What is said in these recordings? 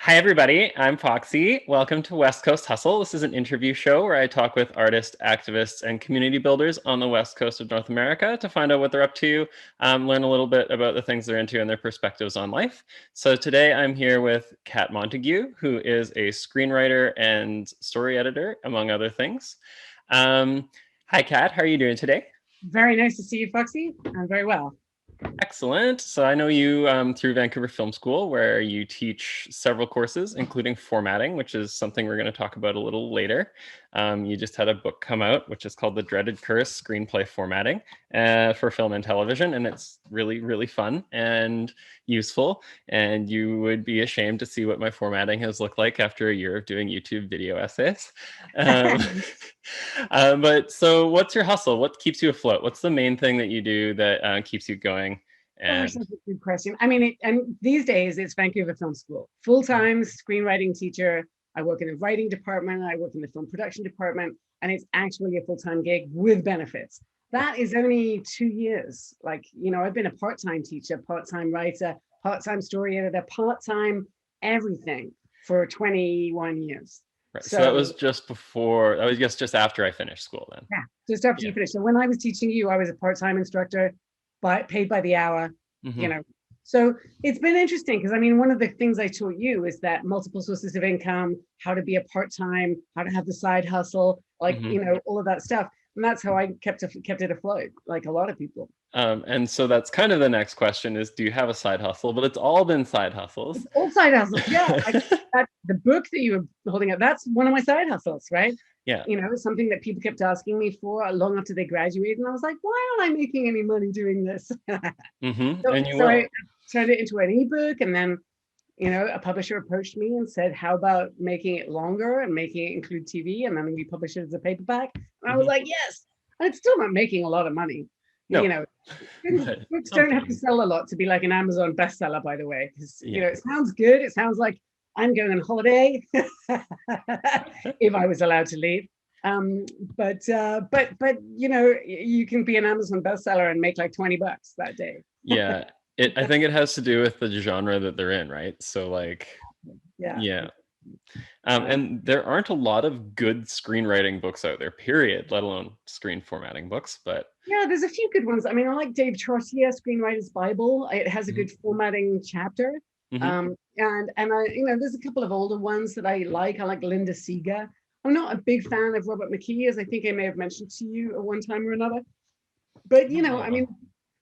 Hi, everybody. I'm FoxxC. Welcome to West Coast Hustle. This is an interview show where I talk with artists, activists, and community builders on the West Coast of North America to find out what they're up to, learn a little bit about the things they're into and their perspectives on life. So today I'm here with Kat Montagu, who is a screenwriter and story editor, among other things. Hi, Kat. How are you doing today? Very nice to see you, FoxxC. I'm very well. Excellent. So I know you through Vancouver Film School, where you teach several courses, including formatting, which is something we're going to talk about a little later. You just had a book come out, which is called The Dreaded Curse, Screenplay Formatting for Film and Television. And it's really, really fun and useful. And you would be ashamed to see what my formatting has looked like after a year of doing YouTube video essays. Um, but so what's your hustle? What keeps you afloat? What's the main thing that you do that keeps you going? Gosh, And that's a good question. I mean, and these days it's Vancouver Film School, full-time screenwriting teacher. I work in the writing department. I work in the film production department, and it's actually a full-time gig with benefits. That is only 2 years. Like, I've been a part-time teacher, part-time writer, part-time story editor, part-time everything for 21 years. right, so that So was just before, that was just after I finished school then. yeah, just after Yeah. you finish. So when I was teaching you, I was a part-time instructor, paid by the hour, Mm-hmm. you know. So it's been interesting because I mean, one of the things I taught you is that multiple sources of income, how to be a part-time, how to have the side hustle, like, Mm-hmm. all of that stuff. And that's how I kept it afloat, like a lot of people. And so that's kind of the next question is, do you have a side hustle? But it's all been side hustles. It's all side hustles. Yeah. The book that you were holding up, that's one of my side hustles, right? Yeah. Something that people kept asking me for long after they graduated. And I was like, why aren't I making any money doing this? Mm-hmm. so, And you so I will. turned it into an ebook. And then, a publisher approached me and said, how about making it longer and making it include TV? And then we published it as a paperback. And I was Mm-hmm. like, yes. And it's still not making a lot of money. No, but Books don't have to something. sell a lot to be like an Amazon bestseller, by the way, because Yeah. it sounds good. It sounds like I'm going on holiday if I was allowed to leave. Um, but you can be an Amazon bestseller and make like $20 that day. Yeah. I think it has to do with the genre that they're in, right? So like, Yeah. yeah. Uh, And there aren't a lot of good screenwriting books out there, period, let alone screen formatting books. But yeah, there's a few good ones. I mean, I like Dave Trottier, Screenwriters Bible. It has a Mhm. good formatting chapter. Mhm. And I, there's a couple of older ones that I like. I like Linda Seger. I'm not a big fan of Robert McKee, as I think I may have mentioned to you at one time or another. But I Oh. mean,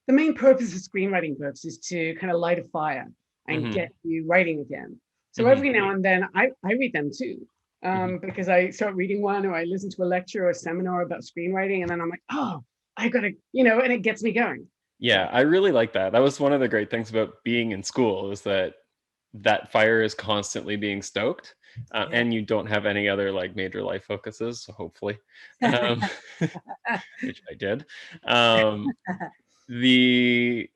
the main purpose of screenwriting books is to kind of light a fire and Mhm. get you writing again. So Mhm. every now and then I read them too. Mhm. Because I start reading one or I listen to a lecture or a seminar about screenwriting, and then I'm like, oh, I gotta, and it gets me going. Yeah, I really like that. That was one of the great things about being in school is that that fire is constantly being stoked, Yeah. and you don't have any other like major life focuses, so hopefully, um, which I did. Um, the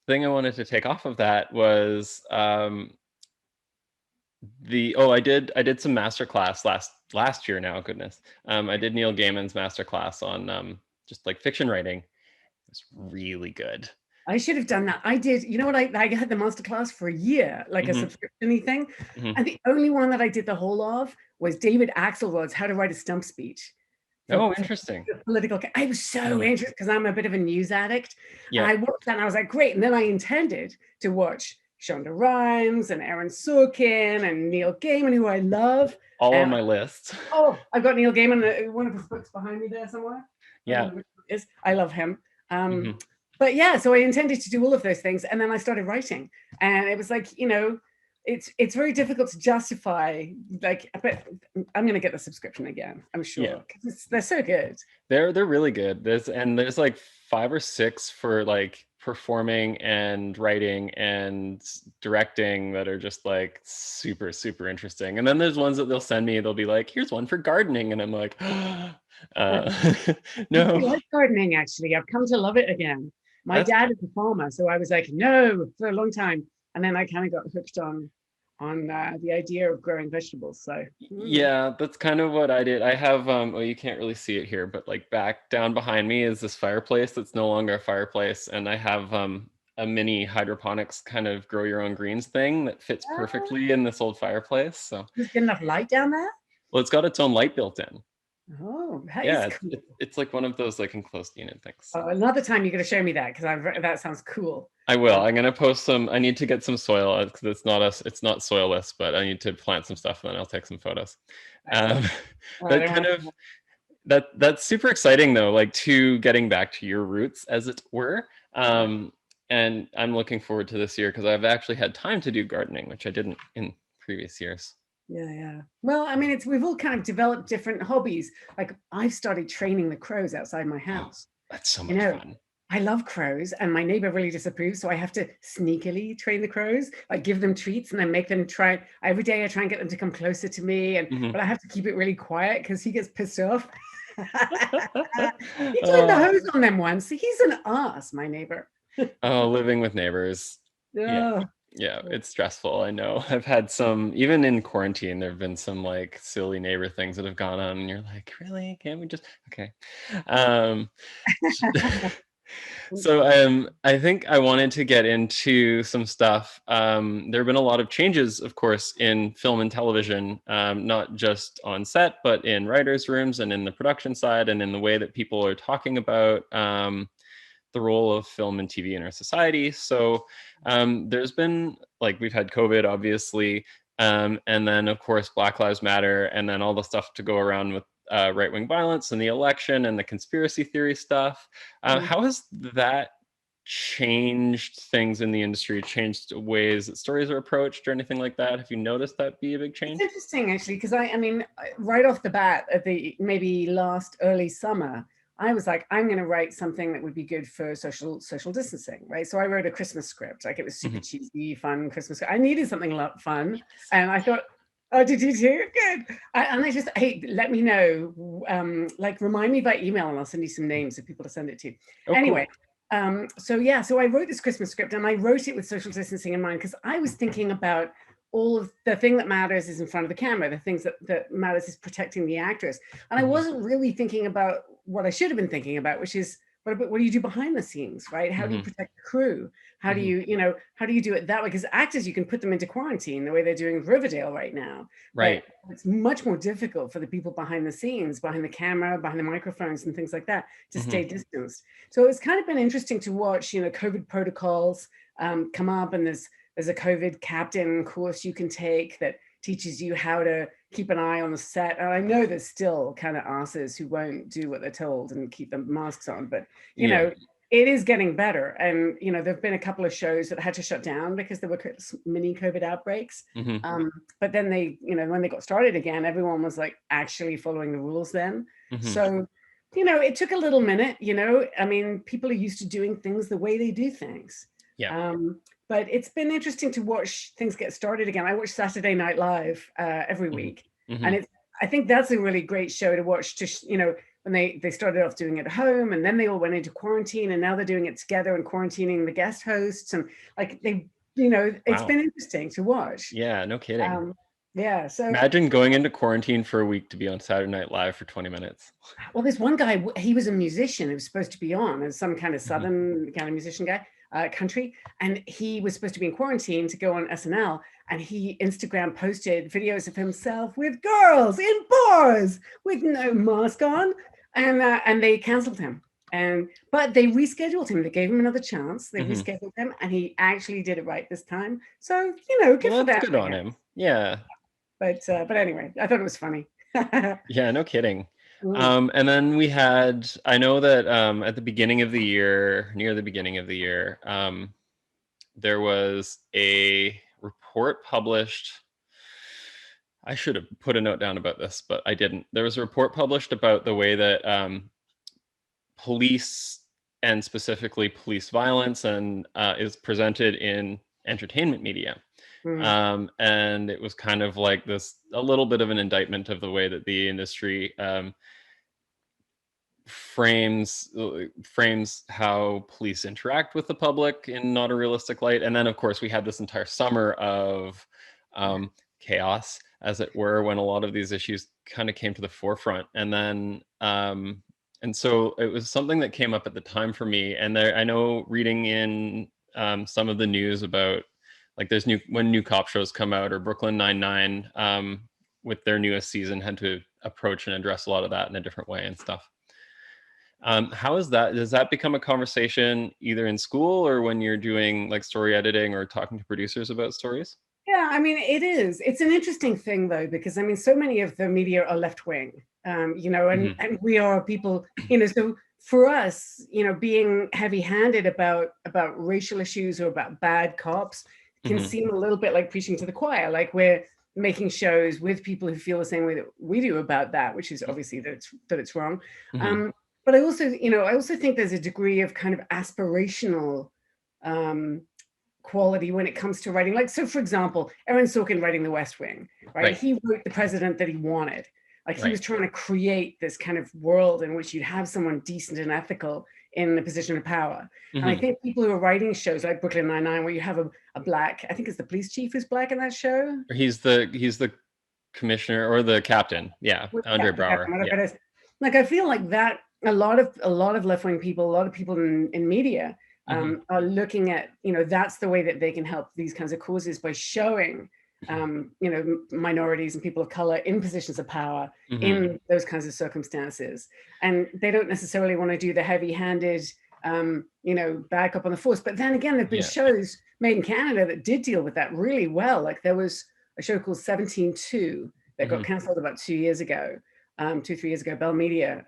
thing I wanted to take off of that was I did some master class last year now. Goodness, I did Neil Gaiman's master class on just like fiction writing. It's really good. I should have done that. I did. You know what? I had the masterclass for a year, like a Hmm. subscription thing. Hmm. And the only one that I did the whole of was David Axelrod's How to Write a Stump Speech Oh, for interesting. political. I was so Mhm. interested because I'm a bit of a news addict. And Yeah. I watched that and I was like, great. And then I intended to watch Shonda Rhimes and Aaron Sorkin and Neil Gaiman, who I love. All on And my list. oh, I've got Neil Gaiman, one of his books behind me there somewhere. I don't Yeah. know which it is. I love him. Hmm. But yeah, so I intended to do all of those things, and then I started writing, and it was like, it's very difficult to justify. Like, but I'm going to get the subscription again, I'm Yeah. sure, because they're so good. They're really good. There's like 5 or 6 for like performing and writing and directing that are just like super, super interesting. And then there's ones that they'll send me, they'll be like, here's one for gardening. And I'm like, uh, I no, like gardening, actually. I've come to love it again. My that's dad is a farmer, so I was like, no, for a long time, and then I kind of got hooked on the idea of growing vegetables. So yeah, that's kind of what I did. I have well, you can't really see it here, but like back down behind me is this fireplace that's no longer a fireplace, and I have a mini hydroponics kind of grow your own greens thing that fits Ah, perfectly in this old fireplace. So, there's good enough light down there? well, it's got its own light built in. Oh, that is Yeah, cool. it's like one of those like enclosed unit things. So. Oh, another time you're going to show me that, because that sounds cool. I will. I'm gonna post some. I need to get some soil because it's not soilless, but I need to plant some stuff, and then I'll take some photos. Excellent. All right, That I kind want of that's super exciting though, like to getting back to your roots, as it were. And I'm looking forward to this year because I've actually had time to do gardening, which I didn't in previous years. yeah. Well, I mean, we've all kind of developed different hobbies. Like I've started training the crows outside my Oh, house. that's so You much know, fun. I love crows, and my neighbor really disapproves, so I have to sneakily train the crows. Like give them treats and then make them try every day. I try and get them to come closer to me, but I have to keep it really quiet because he gets pissed off. He turned the Oh, hose on them once. He's an ass, my neighbor. oh, living with neighbors. Yeah. Oh, Yeah, it's stressful. I know. I've had some, even in quarantine, there have been some like silly neighbor things that have gone on, and you're like, really? Can't we just, okay. Um, so I think I wanted to get into some stuff. There have been a lot of changes, of course, in film and television, not just on set, but in writers' rooms and in the production side and in the way that people are talking about the role of film and TV in our society. So there's been, like, we've had COVID, obviously, and then of course Black Lives Matter, and then all the stuff to go around with right-wing violence and the election and the conspiracy theory stuff. mm. How has that changed things in the industry, changed ways that stories are approached or anything like that? Have you noticed that be a big It's change? interesting actually, because I mean, right off the bat, at the maybe last early summer, I was like, I'm going to write something that would be good for social distancing, right? So I wrote a Christmas script. Like it was super Mhm. cheesy, fun Christmas. I needed something fun, and I thought, oh, did you too? Good. And I just, hey, let me know. Like remind me by email, and I'll send you some names of people to send it to. Oh, Anyway, cool. so I wrote this Christmas script, and I wrote it with social distancing in mind because I was thinking about all of the thing that matters is in front of the camera. The things that matters is protecting the actress, and I Mhm. wasn't really thinking about what I should have been thinking about, which is what do you do behind the scenes, right? How do you Mhm. protect the crew? How do Mhm. you how do you do it that way? Because actors, you can put them into quarantine the way they're doing with Riverdale right now, but Right. it's much more difficult for the people behind the scenes, behind the camera, behind the microphones and things like that, to Mhm. stay distanced. So it's kind of been interesting to watch, COVID protocols come up, and there's a COVID captain course you can take that teaches you how to keep an eye on the set. And I know there's still kind of asses who won't do what they're told and keep the masks on, but Yeah. it is getting better. And there've been a couple of shows that had to shut down because there were mini COVID outbreaks. Mhm. But then when they got started again, everyone was like actually following the rules then. Mhm. So, it took a little minute. I mean, people are used to doing things the way they do things. Yeah. But it's been interesting to watch things get started again. I watch Saturday Night Live every Mhm. week, and Mhm. I think that's a really great show to watch. When they started off doing it at home, and then they all went into quarantine, and now they're doing it together and quarantining the guest hosts, and like it's Wow. been interesting to watch. Yeah, no kidding. Um, yeah, so Imagine going into quarantine for a week to be on Saturday Night Live for 20 minutes. well, this one guy, he was a musician who was supposed to be on as some kind of Mhm. southern kind of musician guy, country, and he was supposed to be in quarantine to go on SNL, and he Instagram posted videos of himself with girls in bars with no mask on, and they canceled him. But they rescheduled him. They gave him another chance. They Mhm. rescheduled him, and he actually did it right this time. So good Well, for that's them, good I on guess. him. Yeah. But anyway, I thought it was funny. Yeah, no kidding. Mm, And then we had, I know that at the beginning of the year, near the beginning of the year, there was a report published. I should have put a note down about this, but I didn't. There was a report published about the way that police, and specifically police violence, and is presented in entertainment media. mm, And it was kind of like a little bit of an indictment of the way that the industry frames how police interact with the public in not a realistic light. And then, of course, we had this entire summer of chaos, as it were, when a lot of these issues kind of came to the forefront. And then, and so it was something that came up at the time for me. And there, I know, reading in some of the news about, like, there's when new cop shows come out, or Brooklyn Nine-Nine, with their newest season, had to approach and address a lot of that in a different way and stuff. How is that? Does that become a conversation either in school or when you're doing like story editing or talking to producers about stories? Yeah, I mean, it is. It's an interesting thing, though, because I mean, so many of the media are left wing, and we are people, so for us, being heavy handed about racial issues or about bad cops can seem a little bit like preaching to the choir, like we're making shows with people who feel the same way that we do about that, which is obviously that it's wrong. But I also think there's a degree of kind of aspirational quality when it comes to writing. Like, so for example, Aaron Sorkin writing The West Wing, right? He wrote the president that he wanted. Like, he was trying to create this kind of world in which you'd have someone decent and ethical in a position of power. And I think people who are writing shows like Brooklyn Nine-Nine, where you have a black, I think it's the police chief who's black in that show. He's the commissioner or the captain. Yeah. Andre Brower. Yeah. Like, I feel like that a lot of left-wing people, a lot of people in media are looking at, that's the way that they can help these kinds of causes, by showing, minorities and people of color in positions of power in those kinds of circumstances. And they don't necessarily want to do the heavy-handed, back up on the force. But then again, there've been shows made in Canada that did deal with that really well. Like, there was a show called 17-2 that got canceled about 3 years ago, Bell Media.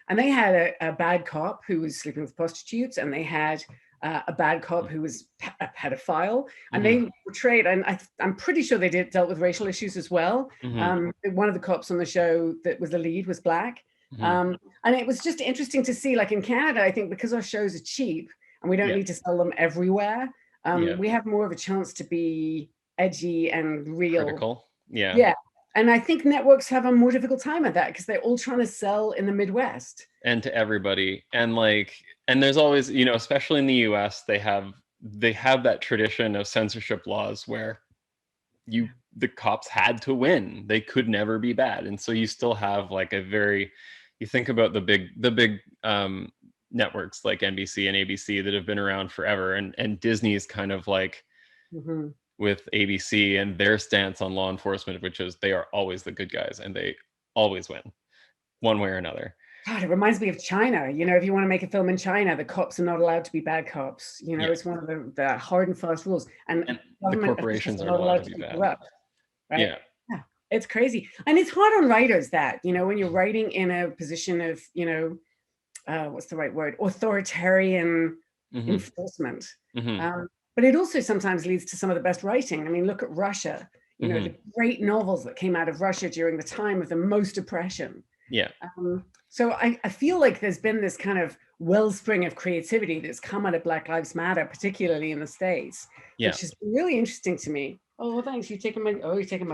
And they had a bad cop who was sleeping with prostitutes, and they had a bad cop who was a pedophile, and they portrayed, and I'm pretty sure they dealt with racial issues as well. One of the cops on the show that was the lead was black. And it was just interesting to see, like, in Canada, I think because our shows are cheap and we don't need to sell them everywhere, we have more of a chance to be edgy and real. Critical. Yeah. Yeah. And I think networks have a more difficult time at that because they're all trying to sell in the Midwest. And to everybody. And there's always, especially in the US, they have that tradition of censorship laws where the cops had to win. They could never be bad. And so you still have like you think about the big networks like NBC and ABC that have been around forever, and Disney's kind of like with ABC and their stance on law enforcement, which is they are always the good guys and they always win one way or another. God, it reminds me of China. If you want to make a film in China, the cops are not allowed to be bad cops. It's one of the hard and fast rules. And the corporations are not allowed to be bad. Corrupt, right? Yeah. It's crazy. And it's hard on writers that, when you're writing in a position of, what's the right word? Authoritarian enforcement. But it also sometimes leads to some of the best writing. I mean, look at Russia, the great novels that came out of Russia during the time of the most oppression. Yeah. So I feel like there's been this kind of wellspring of creativity that's come out of Black Lives Matter, particularly in the States, which is really interesting to me. Oh, well, thanks. You're taking my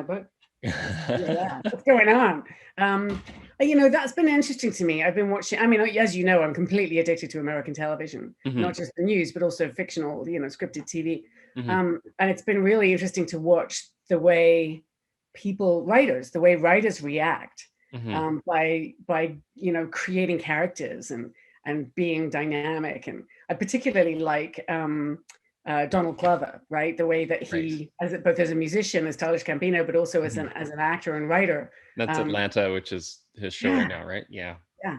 book. Yeah, what's going on? That's been interesting to me. I've been watching, I mean, as you know, I'm completely addicted to American television, not just the news, but also fictional, scripted TV. And it's been really interesting to watch the way writers react by creating characters and being dynamic. And I particularly like Donald Glover, right? The way that he, both as a musician, as Childish Gambino, but also as an actor and writer. That's Atlanta, which is his show right now, right? Yeah. Yeah.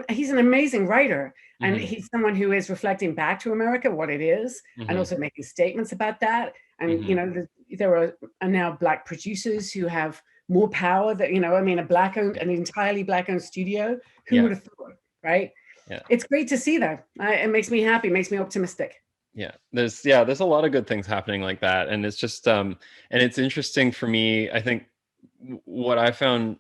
He's an amazing writer, and he's someone who is reflecting back to America what it is, and also making statements about that. And there are now Black producers who have more power. That an entirely Black-owned studio. Who would have thought, right? Yeah. It's great to see that. It makes me happy. Makes me optimistic. Yeah, there's a lot of good things happening like that, and it's just and it's interesting for me. I think what I found,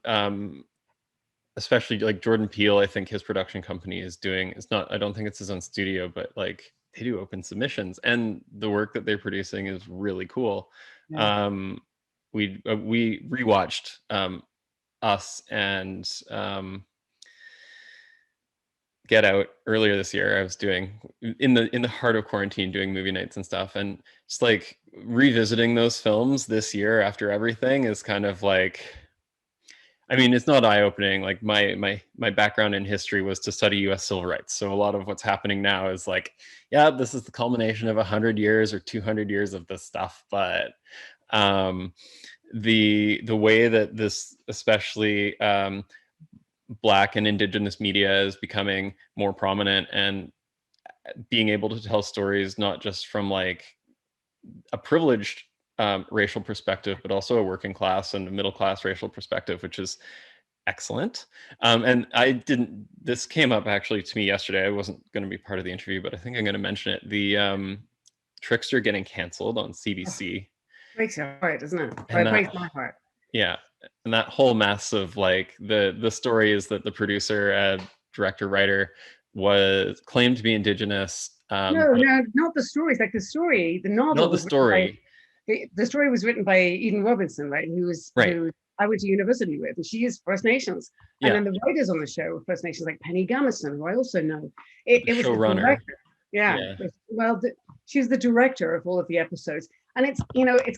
especially like Jordan Peele, I think his production company is doing. It's not. I don't think it's his own studio, but like they do open submissions, and the work that they're producing is really cool. Yeah. We rewatched Us and Get Out earlier this year. I was doing in the heart of quarantine, doing movie nights and stuff, and just like revisiting those films this year after everything is kind of like, I mean, it's not eye-opening. Like my background in history was to study U.S. civil rights. So a lot of what's happening now is like, yeah, this is the culmination of 100 years or 200 years of this stuff. But um, the way that this, especially Black and Indigenous media, is becoming more prominent and being able to tell stories not just from like a privileged racial perspective, but also a working class and a middle class racial perspective, which is excellent. And this came up actually to me yesterday. I wasn't going to be part of the interview, but I think I'm going to mention it. The Trickster getting canceled on CBC. Breaks your heart, doesn't it? And It breaks my heart. Yeah. And that whole mess of like the story is that the producer, director, writer was claimed to be Indigenous. No, not the stories. Like the novel. Not the story. The story was written by Eden Robinson, right? Who I went to university with, and she is First Nations. And then the writers on the show were First Nations, like Penny Gamison, who I also know. It was the director. Yeah. Well, she's the director of all of the episodes. And it's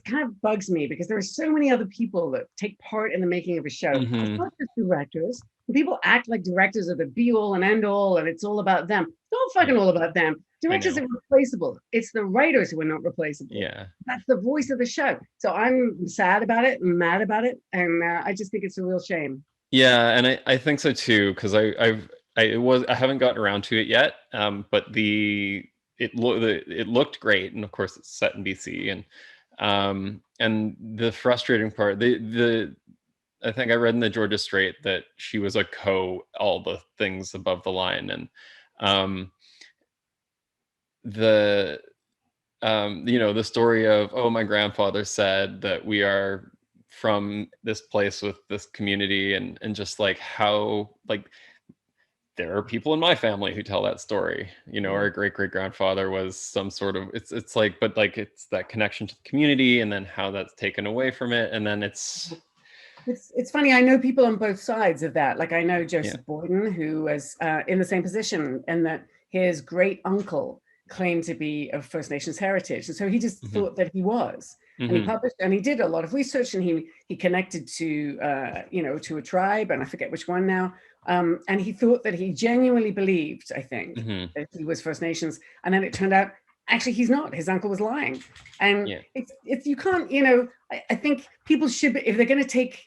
kind of bugs me because there are so many other people that take part in the making of a show. It's not just directors. People act like directors are the be all and end all, and it's all about them. It's not fucking all about them. Directors are replaceable. It's the writers who are not replaceable. Yeah. That's the voice of the show. So I'm sad about it and mad about it. And I just think it's a real shame. Yeah. And I think so too, because I haven't gotten around to it yet. But it looked great. And of course it's set in BC, and the frustrating part, I think I read in the Georgia Strait that she was a all the things above the line. And the story of, oh, my grandfather said that we are from this place with this community, and just like how, like, there are people in my family who tell that story. Our great-great-grandfather was some sort of, it's like, but like, it's that connection to the community, and then how that's taken away from it. And then it's funny. I know people on both sides of that. Like I know Joseph Boyden, who was in the same position, and that his great uncle claimed to be of First Nations heritage, and so he just thought that he was. And he published, and he did a lot of research, and he connected to to a tribe, and I forget which one now. And he thought that he genuinely believed, I think, that he was First Nations, and then it turned out actually he's not. His uncle was lying, and it's you can't. I think people should, if they're going to take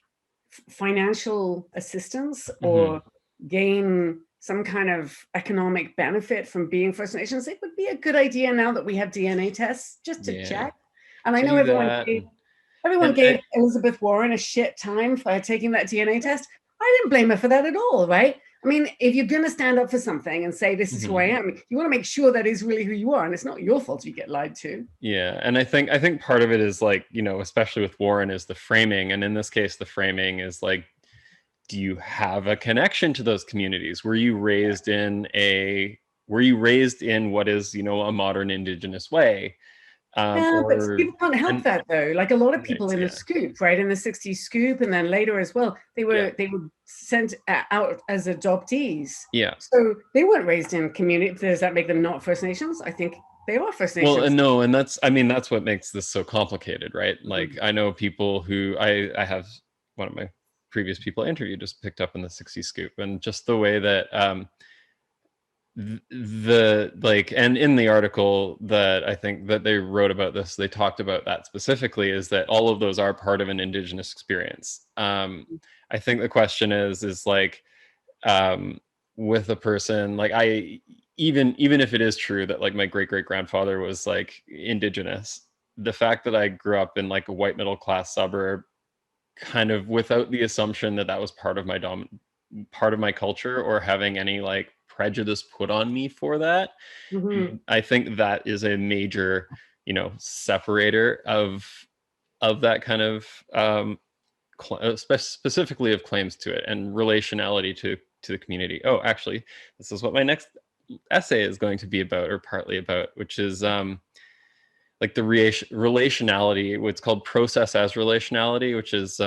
financial assistance or gain some kind of economic benefit from being First Nations, it would be a good idea now that we have DNA tests just to check. And I know everyone gave Elizabeth Warren a shit time for taking that DNA test. I didn't blame her for that at all, right? I mean, if you're going to stand up for something and say, this is who I am, you want to make sure that is really who you are. And it's not your fault if you get lied to. Yeah. And I think part of it is like, especially with Warren, is the framing. And in this case, the framing is like, do you have a connection to those communities? Were you raised in what is, a modern Indigenous way? But people can't help that though. Like a lot of people in the Scoop, right? In the 60s Scoop, and then later as well, they were sent out as adoptees. Yeah. So they weren't raised in community. Does that make them not First Nations? I think they are First Nations. Well, no, and that's what makes this so complicated, right? Like I know people who I have, one of my previous people I interviewed just picked up in the 60s Scoop, and just the way that and in the article that I think that they wrote about this, they talked about that specifically, is that all of those are part of an Indigenous experience. I think the question is like, with a person like even if it is true that like my great-great-grandfather was like Indigenous, the fact that I grew up in like a white middle class suburb, kind of without the assumption that was part of my culture, or having any like prejudice put on me for that, I think that is a major separator of that kind of specifically of claims to it and relationality to the community. Oh, actually, this is what my next essay is going to be about, or partly about, which is like the relationality, what's called process as relationality, which is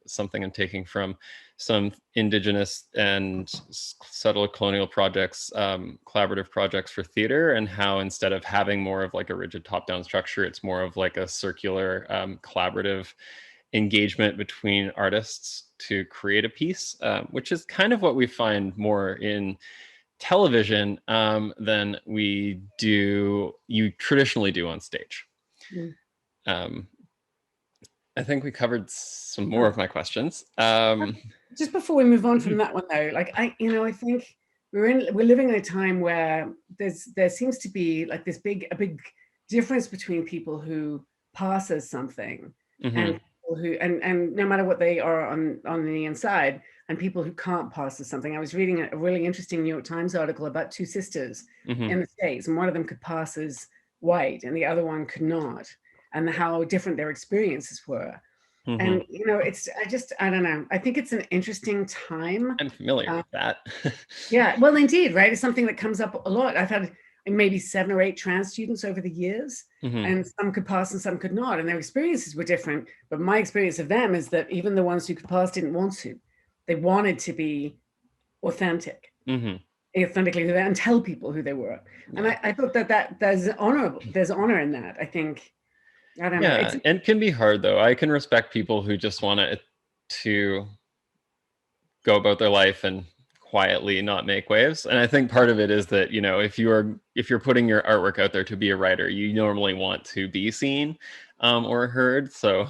something I'm taking from some Indigenous and settler colonial projects, collaborative projects for theater, and how instead of having more of like a rigid top-down structure, it's more of like a circular, collaborative engagement between artists to create a piece, which is kind of what we find more in television than you traditionally do on stage. Mm. I think we covered some more of my questions. Just before we move on from that one, though, like I think we're living in a time where there seems to be like a big difference between people who pass as something and people who and no matter what they are on the inside, and people who can't pass as something. I was reading a really interesting New York Times article about two sisters in the States, and one of them could pass as white and the other one could not, and how different their experiences were. And I don't know. I think it's an interesting time. I'm familiar with that. Yeah, well, indeed, right? It's something that comes up a lot. I've had maybe 7 or 8 trans students over the years, and some could pass and some could not, and their experiences were different. But my experience of them is that even the ones who could pass didn't want to. They wanted to be authentic, authentically who they, and tell people who they were. And I thought that there's honor in that. I think. I don't know. Yeah, and it can be hard though. I can respect people who just want to go about their life and quietly not make waves. And I think part of it is that, you know, if you're putting your artwork out there to be a writer, you normally want to be seen or heard. So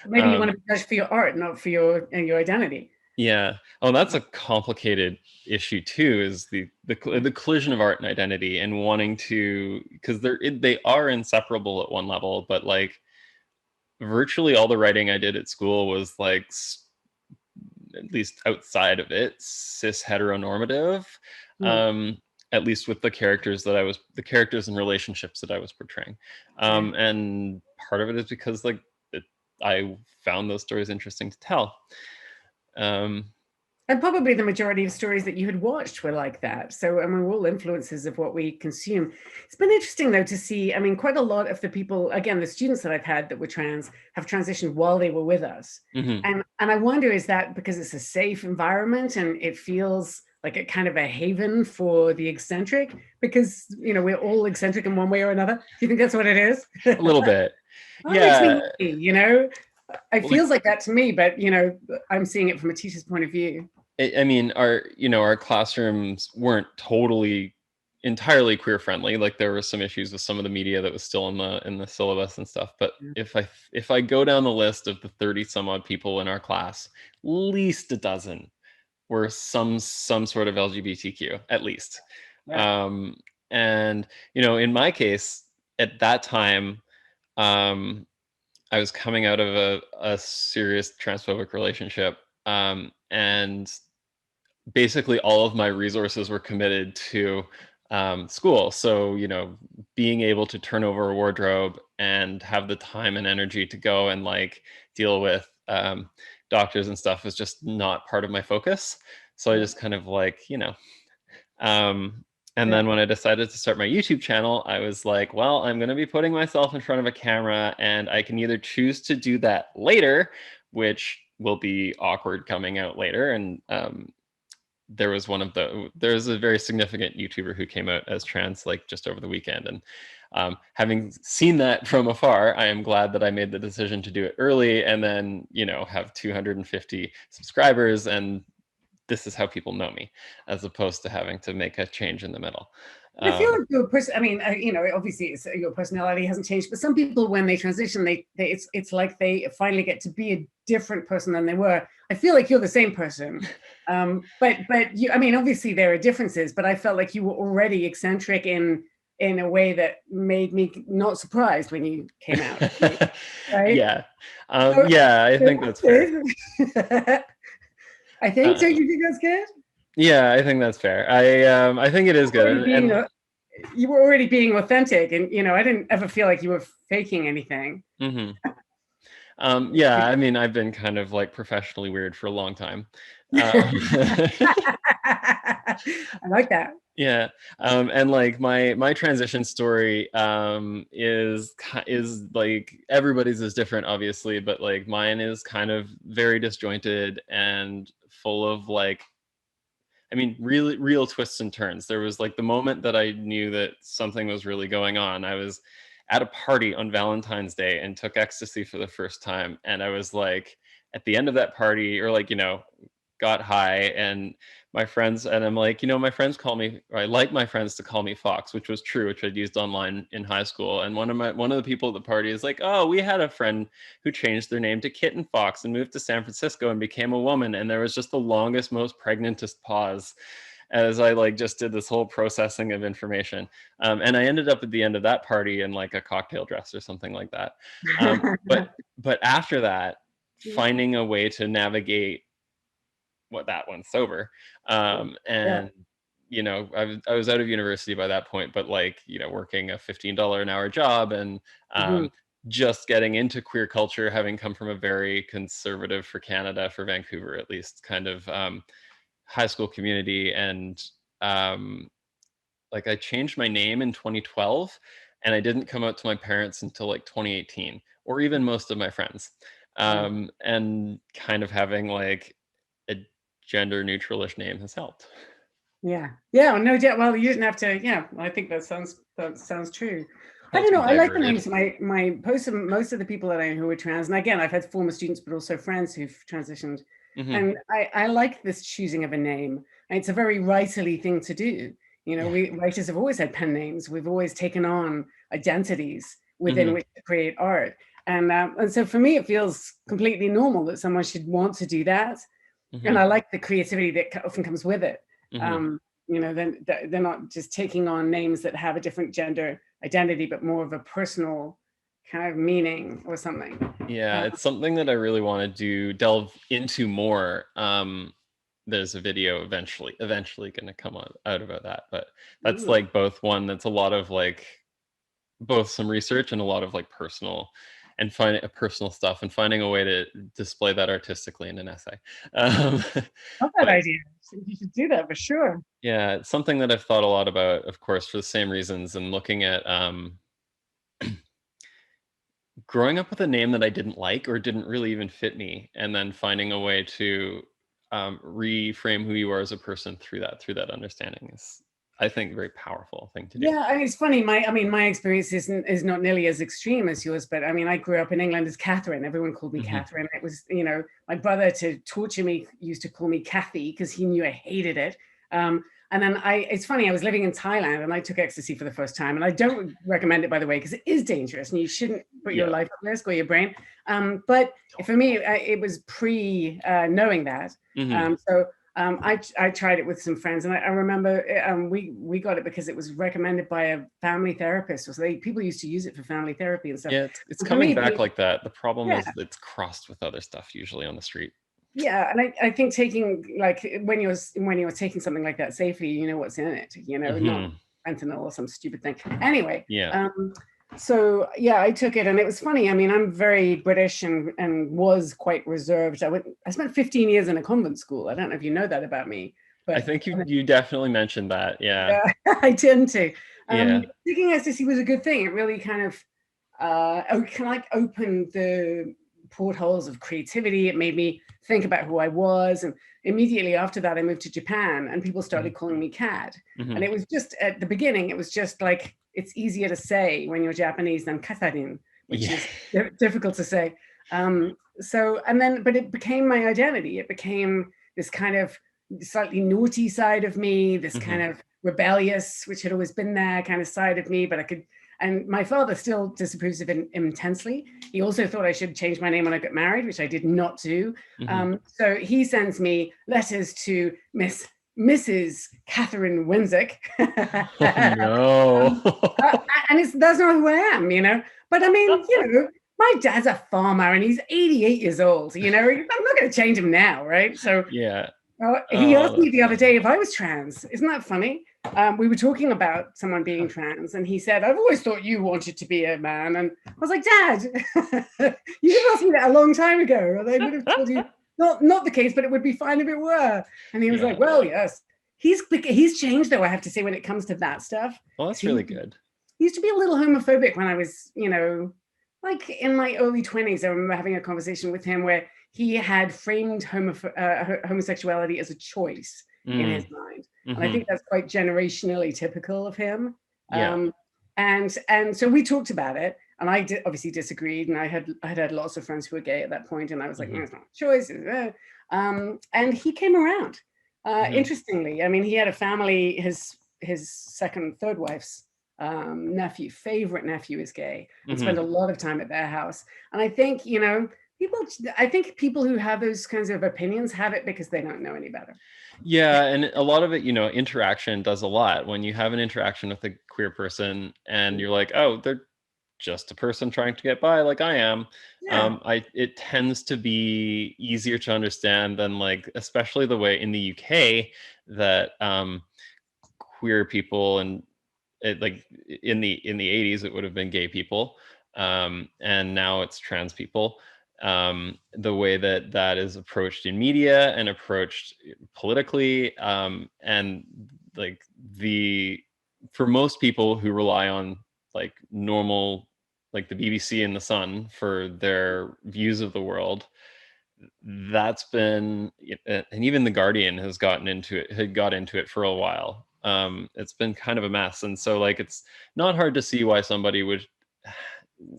maybe you want to be judged for your art, not for your identity. Yeah. Oh, that's a complicated issue too, is the collision of art and identity, and wanting to, because they are inseparable at one level, but like virtually all the writing I did at school was like, at least outside of it, cis heteronormative. At least with the characters and relationships that I was portraying. And part of it is because like I found those stories interesting to tell. And probably the majority of stories that you had watched were like that. So, I mean, we're all influences of what we consume. It's been interesting, though, to see, I mean, quite a lot of the people, again, the students that I've had that were trans have transitioned while they were with us. And I wonder, is that because it's a safe environment and it feels like a kind of a haven for the eccentric? Because, you know, we're all eccentric in one way or another. Do you think that's what it is? A little bit. Yeah. Makes me happy, you know? It feels like that to me, but, you know, I'm seeing it from a teacher's point of view. I mean, our classrooms weren't entirely queer friendly. Like there were some issues with some of the media that was still in the syllabus and stuff. But if I go down the list of the 30 some odd people in our class, at least a dozen were some sort of LGBTQ, at least. Yeah. And you know, in my case, at that time, I was coming out of a serious transphobic relationship, and basically all of my resources were committed to school. So, you know, being able to turn over a wardrobe and have the time and energy to go and like deal with doctors and stuff was just not part of my focus. So I just kind of like, you know, and then when I decided to start my YouTube channel, I was like, well, I'm going to be putting myself in front of a camera, and I can either choose to do that later, which will be awkward coming out later. And there's a very significant YouTuber who came out as trans like just over the weekend. And having seen that from afar, I am glad that I made the decision to do it early and then, you know, have 250 subscribers, and this is how people know me, as opposed to having to make a change in the middle. I feel like your person, I mean, you know, obviously your personality hasn't changed, but some people, when they transition, it's like they finally get to be a different person than they were. I feel like you're the same person. But you, I mean, obviously there are differences, but I felt like you were already eccentric in a way that made me not surprised when you came out. Right? Yeah. Yeah, I think that's fair. I think, don't you think that's good? Yeah, I think that's fair. I think it is good. You were already being authentic, and you know, I didn't ever feel like you were faking anything. Yeah, I mean, I've been kind of like professionally weird for a long time. I like that. Yeah, and like my transition story is like everybody's is different, obviously, but like mine is kind of very disjointed and full of like, I mean, really real twists and turns. There was like the moment that I knew that something was really going on. I was at a party on Valentine's Day and took ecstasy for the first time. And I was like, at the end of that party, or like, got high, and my friends, and I'm like, my friends call me, or I like my friends to call me Fox, which was true, which I'd used online in high school. And one of the people at the party is like, oh, we had a friend who changed their name to Kitten Fox and moved to San Francisco and became a woman. And there was just the longest, most pregnantest pause as I like just did this whole processing of information. And I ended up at the end of that party in like a cocktail dress or something like that. But after that, finding a way to navigate what that one's sober. And I was out of university by that point, but like, working a $15 an hour job, and just getting into queer culture, having come from a very conservative, for Canada, for Vancouver at least, kind of high school community. And like I changed my name in 2012, and I didn't come out to my parents until like 2018, or even most of my friends. And kind of having like a gender neutralish name has helped. Yeah. No, well, you didn't have to. Yeah, I think that sounds true. I don't know. I like the names. My most of the people that I know who are trans, and again, I've had former students, but also friends who've transitioned. And I like this choosing of a name. And it's a very writerly thing to do. We writers have always had pen names. We've always taken on identities within which to create art. And so for me, it feels completely normal that someone should want to do that. And I like the creativity that often comes with it. Then they're not just taking on names that have a different gender identity, but more of a personal kind of meaning or something. Yeah, it's something that I really want to delve into more. There's a video eventually going to come out about that, but that's like both one that's a lot of like both some research and a lot of like personal stuff, and finding a way to display that artistically in an essay. Love that idea. You should do that for sure. Yeah, it's something that I've thought a lot about, of course, for the same reasons, and looking at growing up with a name that I didn't like or didn't really even fit me, and then finding a way to reframe who you are as a person through that understanding is, I think, a very powerful thing to do. Yeah, I mean, it's funny. My experience is not nearly as extreme as yours, but I mean, I grew up in England as Catherine. Everyone called me Catherine. It was, my brother, to torture me, used to call me Kathy because he knew I hated it. And then it's funny, I was living in Thailand and I took ecstasy for the first time. And I don't recommend it, by the way, because it is dangerous and you shouldn't put your life at risk or your brain. But for me, it was knowing that. I tried it with some friends, and I remember we got it because it was recommended by a family therapist. So people used to use it for family therapy and stuff. Yeah, it's coming back like that. The problem is it's crossed with other stuff usually on the street. Yeah, and I think taking, like, when you're taking something like that safely, you know what's in it, not fentanyl or some stupid thing. Anyway, so yeah, I took it, and it was funny. I mean, I'm very British and was quite reserved. I spent 15 years in a convent school. I don't know if you know that about me, but I think you definitely mentioned that. Yeah, I tend to. Taking ecstasy was a good thing. It really kind of opened the portholes of creativity. It made me think about who I was, and immediately after that I moved to Japan and people started calling me Kat. And it was just, at the beginning, it was just like, it's easier to say when you're Japanese than Katarin, which is difficult to say. But it became my identity. It became this kind of slightly naughty side of me, this kind of rebellious, which had always been there, kind of side of me, but and my father still disapproves of it intensely. He also thought I should change my name when I got married, which I did not do. So he sends me letters to Mrs. Catherine Winsick. Oh, no. And that's not who I am, But I mean, my dad's a farmer and he's 88 years old. I'm not going to change him now, right? So yeah. He asked me the other day if I was trans. Isn't that funny? We were talking about someone being trans, and he said, "I've always thought you wanted to be a man." And I was like, "Dad, you could ask me that a long time ago, or they would have told you not the case, but it would be fine if it were." And he was like, "Well, yes." He's changed, though, I have to say, when it comes to that stuff. Well, that's really good. He used to be a little homophobic when I was, like in my early 20s. I remember having a conversation with him where he had framed homosexuality as a choice in his mind. And I think that's quite generationally typical of him. And so we talked about it, and I obviously disagreed, and I had lots of friends who were gay at that point, and I was like, no, it's not a choice. And he came around. Interestingly, I mean, he had a family. His second, third wife's favorite nephew is gay, and spent a lot of time at their house. And I think, people who have those kinds of opinions have it because they don't know any better. Yeah, and a lot of it, interaction does a lot. When you have an interaction with a queer person and you're like, oh, they're just a person trying to get by like I am. Yeah. It tends to be easier to understand than, like, especially the way in the UK that queer people, and like in the 80s it would have been gay people, and now it's trans people. The way that is approached in media and approached politically, and like for most people who rely on like normal, like the BBC and the Sun for their views of the world, that's been, and even the Guardian has got into it for a while. It's been kind of a mess, and so like it's not hard to see why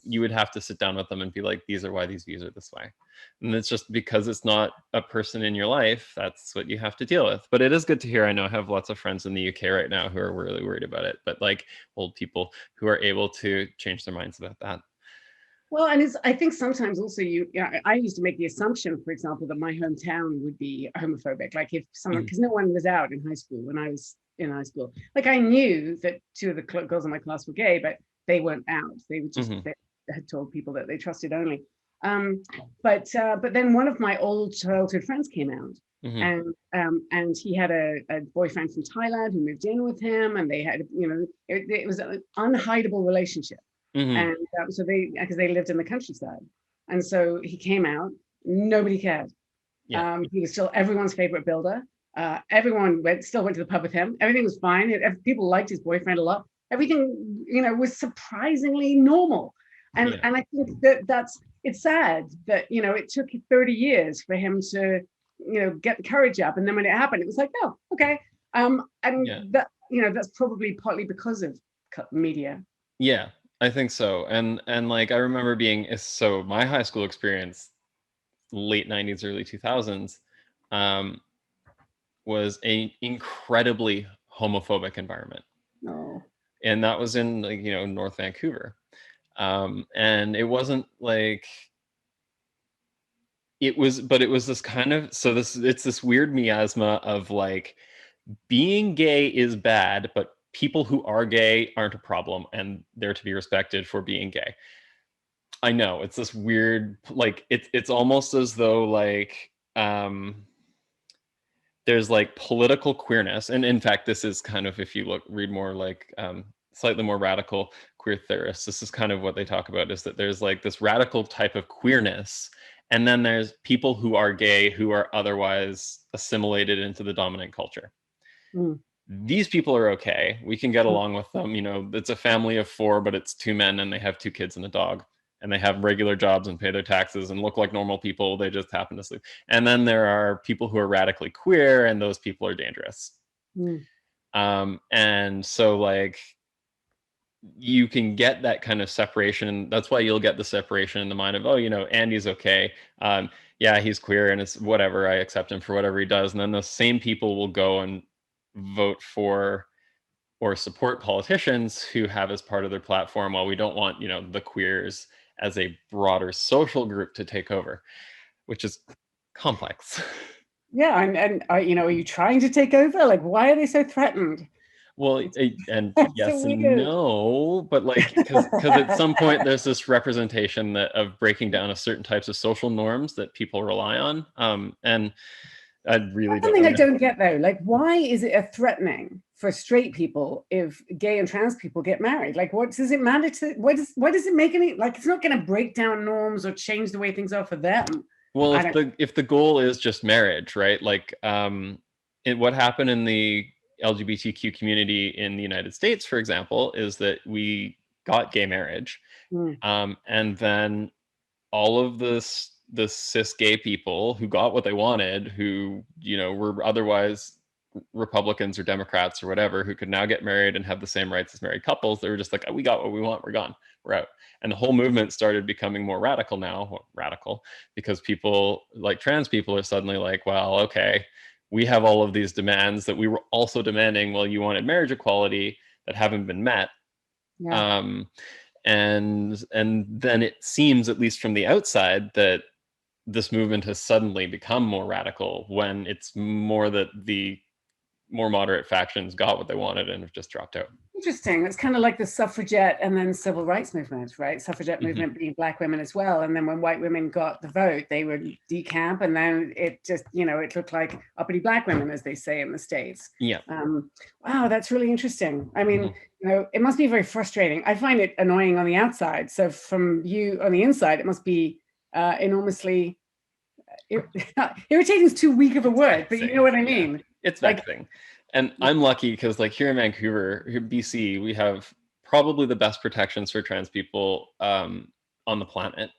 you would have to sit down with them and be like, these are why these views are this way. And it's just because it's not a person in your life, that's what you have to deal with. But it is good to hear. I know I have lots of friends in the UK right now who are really worried about it, but like old people who are able to change their minds about that. Well, and I think sometimes also I used to make the assumption, for example, that my hometown would be homophobic. Like if someone, because no one was out in high school when I was in high school. Like I knew that two of the girls in my class were gay, but they weren't out. They were just, they had told people that they trusted only. But then one of my old childhood friends came out, and he had a boyfriend from Thailand who moved in with him, and they had, it was an unhideable relationship. And so because they lived in the countryside, and so he came out, nobody cared. He was still everyone's favorite builder. Everyone still went to the pub with him. Everything was fine. People liked his boyfriend a lot. Everything, was surprisingly normal. And I think it's sad that, it took 30 years for him to, get the courage up. And then when it happened, it was like, oh, okay. That, that's probably partly because of media. Yeah, I think so. And like I remember so my high school experience, late 90s, early 2000s, was an incredibly homophobic environment. Oh. And that was in, like, North Vancouver. And it wasn't like it was this kind of, it's this weird miasma of like, being gay is bad, but people who are gay aren't a problem and they're to be respected for being gay. I know, it's this weird, like, it's almost as though like there's like political queerness, and in fact this is kind of, if you read more like slightly more radical queer theorists, this is kind of what they talk about, is that there's like this radical type of queerness, and then there's people who are gay who are otherwise assimilated into the dominant culture. These people are okay, we can get along with them, it's a family of 4, but it's 2 men and they have 2 kids and a dog, and they have regular jobs and pay their taxes and look like normal people, they just happen to sleep. And then there are people who are radically queer, and those people are dangerous. And so like you can get that kind of separation. That's why you'll get the separation in the mind of, oh, Andy's okay, yeah, he's queer and it's whatever, I accept him for whatever he does. And then those same people will go and vote for or support politicians who have as part of their platform, well, we don't want, the queers as a broader social group to take over, which is complex. Yeah, and are you trying to take over? Like, why are they so threatened? Well, and yes and no, but like, because at some point there's this representation of breaking down of certain types of social norms that people rely on, and I really That's something I don't get though. Like, why is it a threatening for straight people if gay and trans people get married? Like, what does it matter to? What does it make any? Like, it's not going to break down norms or change the way things are for them. Well, if the goal is just marriage, right? Like, what happened in the LGBTQ community in the United States, for example, is that we got gay marriage, and then all of the cis gay people who got what they wanted, who were otherwise Republicans or Democrats or whatever who could now get married and have the same rights as married couples. They were just like, oh, we got what we want, we're gone, we're out. And the whole movement started becoming more radical now, because people like trans people are suddenly like, well, okay, we have all of these demands that we were also demanding while you wanted marriage equality that haven't been met. Yeah. And then it seems, at least from the outside, that this movement has suddenly become more radical when it's more that the more moderate factions got what they wanted and have just dropped out. Interesting. It's kind of like the suffragette and then civil rights movement, right? Suffragette movement being Black women as well. And then when white women got the vote, they would decamp, and then it just, it looked like uppity Black women, as they say in the States. Yeah. Wow, that's really interesting. I mean, it must be very frustrating. I find it annoying on the outside. So from you on the inside, it must be enormously irritating is too weak of a word, but you know what I mean. Yeah. It's vexing. And I'm lucky because like here in Vancouver, here BC, we have probably the best protections for trans people on the planet,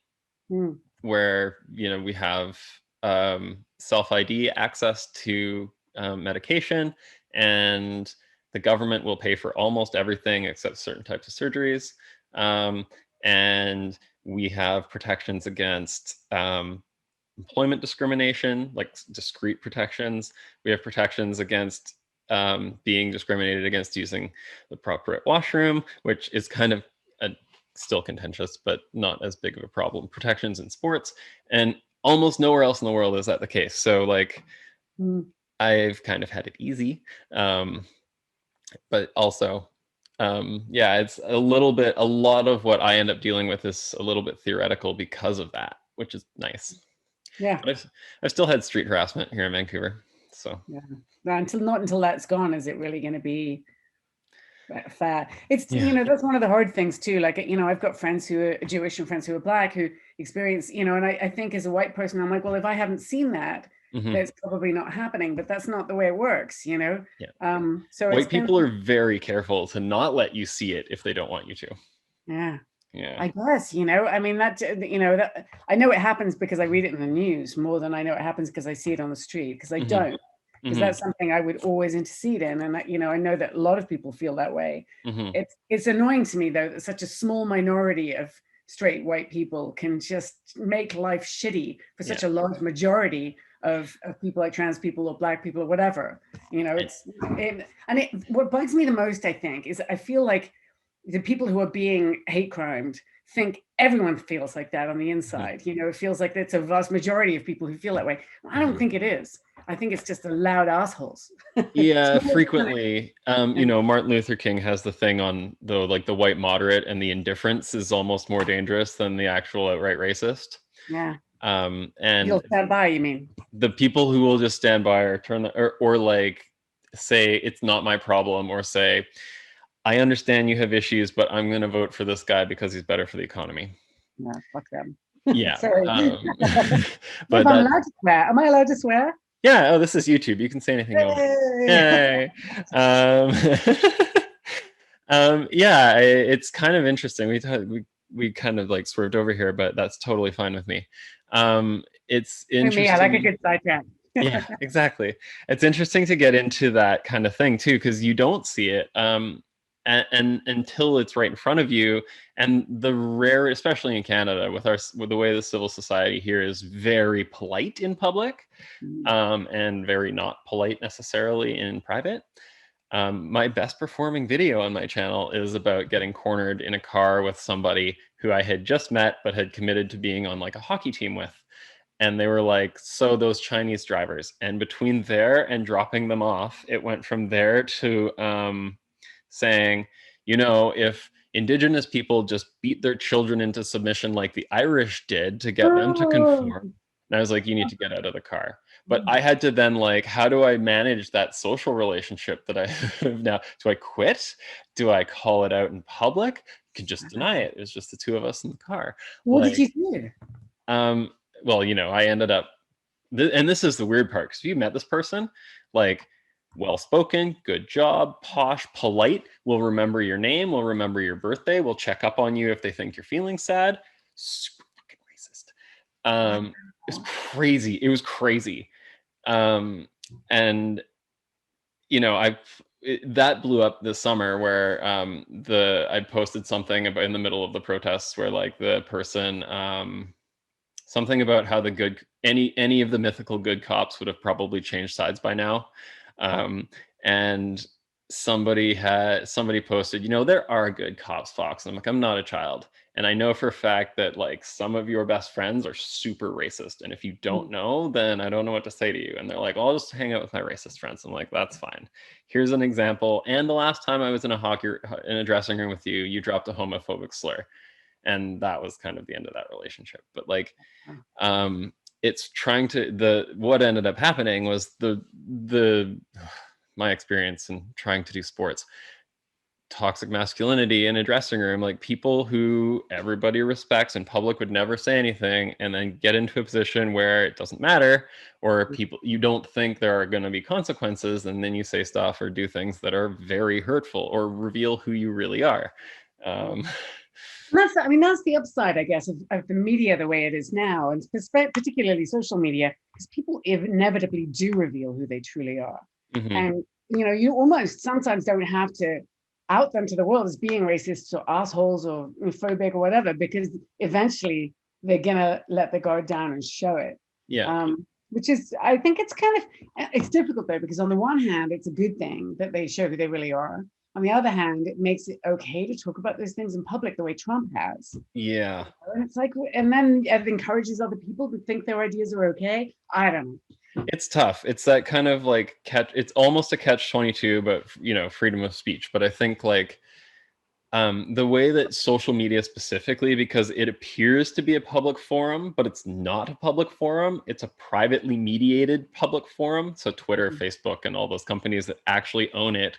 where, we have self-ID access to medication, and the government will pay for almost everything except certain types of surgeries. And we have protections against employment discrimination, like discrete protections. We have protections against being discriminated against using the appropriate washroom, which is kind of still contentious, but not as big of a problem. Protections in sports, and almost nowhere else in the world is that the case. So like, I've kind of had it easy, but also, it's a lot of what I end up dealing with is a little bit theoretical because of that, which is nice. Yeah. But I've still had street harassment here in Vancouver. So yeah, not until that's gone is it really going to be fair. It's that's one of the hard things too. Like I've got friends who are Jewish and friends who are Black who experience and I think as a white person I'm like, well, if I haven't seen that, that's probably not happening. But that's not the way it works, Yeah. So white people are very careful to not let you see it if they don't want you to. Yeah. Yeah. I guess, I mean, that, that I know it happens because I read it in the news more than I know it happens because I see it on the street, because I don't, because that's something I would always intercede in. And, I know that a lot of people feel that way. It's annoying to me, though, that such a small minority of straight white people can just make life shitty for such a large majority of people like trans people or Black people or whatever. What bugs me the most, I think, is I feel like the people who are being hate crimed think everyone feels like that on the inside. It feels like it's a vast majority of people who feel that way. I don't think it is. I think it's just the loud assholes. Yeah, frequently. Martin Luther King has the thing on the white moderate, and the indifference is almost more dangerous than the actual outright racist. Yeah. And you'll stand by, you mean? The people who will just stand by or turn or like say it's not my problem, or say, I understand you have issues, but I'm going to vote for this guy because he's better for the economy. Yeah, fuck them. Yeah. Sorry. But I'm allowed to swear. Am I allowed to swear? Yeah. Oh, this is YouTube. You can say anything you want. Yay. Yeah, it's kind of interesting. We kind of like swerved over here, but that's totally fine with me. It's interesting. I like a good sidetrack. Yeah, exactly. It's interesting to get into that kind of thing too, because you don't see it. And until it's right in front of you, and especially in Canada, with the way the civil society here is very polite in public, and very not polite necessarily in private. My best performing video on my channel is about getting cornered in a car with somebody who I had just met but had committed to being on like a hockey team with. And they were like, so those Chinese drivers. And between there and dropping them off, it went from there to saying, if Indigenous people just beat their children into submission like the Irish did to get them to conform. And I was like, you need to get out of the car. But I had to then how do I manage that social relationship that I have now? Do I quit? Do I call it out in public? You can just deny it. It was just the two of us in the car. What did you do? Well, I ended up, and this is the weird part, because if you met this person, well-spoken, good job, posh, polite, will remember your name, will remember your birthday, will check up on you if they think you're feeling sad. Super fucking racist. It's crazy. It was crazy. And that blew up this summer where I posted something about in the middle of the protests where like the person something about how any of the mythical good cops would have probably changed sides by now. And somebody posted, there are good cops, Fox. And I'm like, I'm not a child. And I know for a fact that like some of your best friends are super racist. And if you don't know, then I don't know what to say to you. And they're like, I'll just hang out with my racist friends. I'm like, that's fine. Here's an example. And the last time I was in a dressing room with you, you dropped a homophobic slur. And that was kind of the end of that relationship. But like, it's trying to, what ended up happening was my experience in trying to do sports, toxic masculinity in a dressing room, like people who everybody respects in public would never say anything, and then get into a position where it doesn't matter, or people you don't think there are going to be consequences, and then you say stuff or do things that are very hurtful or reveal who you really are. That's the upside, I guess, of the media the way it is now, and particularly social media, because people inevitably do reveal who they truly are. And you almost sometimes don't have to out them to the world as being racist or assholes or phobic or whatever, because eventually they're gonna let the guard down and show it. Which is, I think it's difficult though, because on the one hand, it's a good thing that they show who they really are. On the other hand, it makes it okay to talk about those things in public the way Trump has. And it's like, and then it encourages other people to think their ideas are okay. I don't know. It's tough. It's that kind of like it's almost a catch-22, but freedom of speech. But I think like the way that social media specifically, because it appears to be a public forum, but it's not a public forum. It's a privately mediated public forum. So Twitter, Facebook, and all those companies that actually own it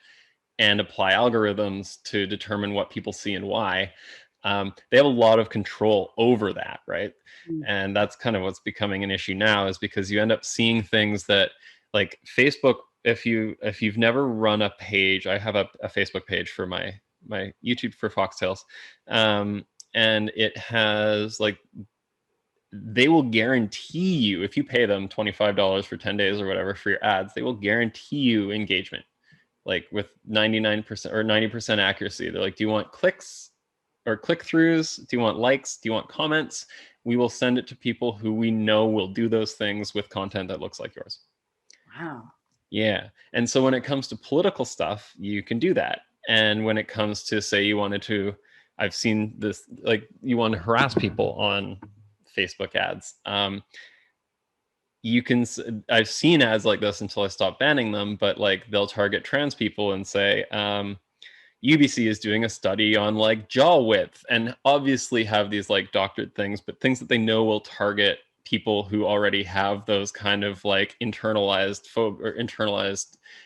and apply algorithms to determine what people see and why. They have a lot of control over that, right? And that's kind of what's becoming an issue now, is because you end up seeing things that, like Facebook, if you've never run a page, I have a Facebook page for my YouTube for FoxxTales, and it has like, they will guarantee you, if you pay them $25 for 10 days or whatever for your ads, they will guarantee you engagement, like with 99% or 90% accuracy. They're like, do you want clicks or click-throughs? Do you want likes? Do you want comments? We will send it to people who we know will do those things with content that looks like yours. Wow. Yeah. And so when it comes to political stuff, you can do that. And when it comes to, say, I've seen this, like you want to harass people on Facebook ads. I've seen ads like this until I stopped banning them, but like they'll target trans people and say, UBC is doing a study on like jaw width, and obviously have these like doctored things, but things that they know will target people who already have those kind of like internalized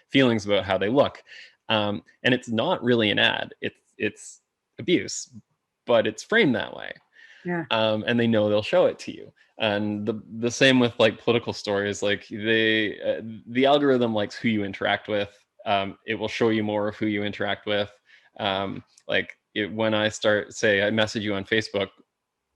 feelings about how they look. And it's not really an ad, it's abuse, but it's framed that way. And they know they'll show it to you. And the same with like political stories, like the algorithm likes who you interact with. It will show you more of who you interact with. When I I message you on Facebook,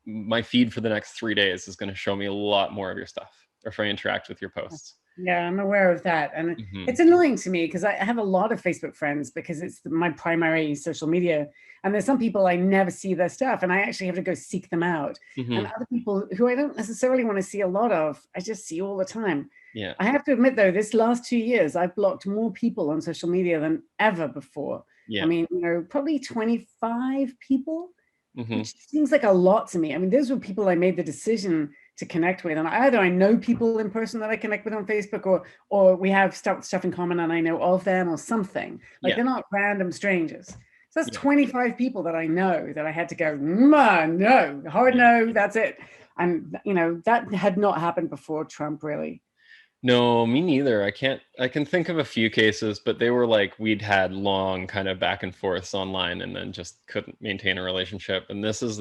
my feed for the next 3 days is going to show me a lot more of your stuff, or if I interact with your posts. Yeah, I'm aware of that. And it's annoying to me because I have a lot of Facebook friends because it's my primary social media. And there's some people I never see their stuff, and I actually have to go seek them out. And other people who I don't necessarily want to see a lot of, I just see all the time. Yeah. I have to admit, though, this last 2 years, I've blocked more people on social media than ever before. Yeah. I mean, probably 25 people, which seems like a lot to me. I mean, those were people I made the decision to connect with, and either I know people in person that I connect with on Facebook, or we have stuff in common and I know of them, or something. Like they're not random strangers. So that's 25 people that I know that I had to go, no, hard no, that's it. And that had not happened before Trump, really. No, me neither. I can think of a few cases, but they were like, we'd had long kind of back and forths online and then just couldn't maintain a relationship. And this is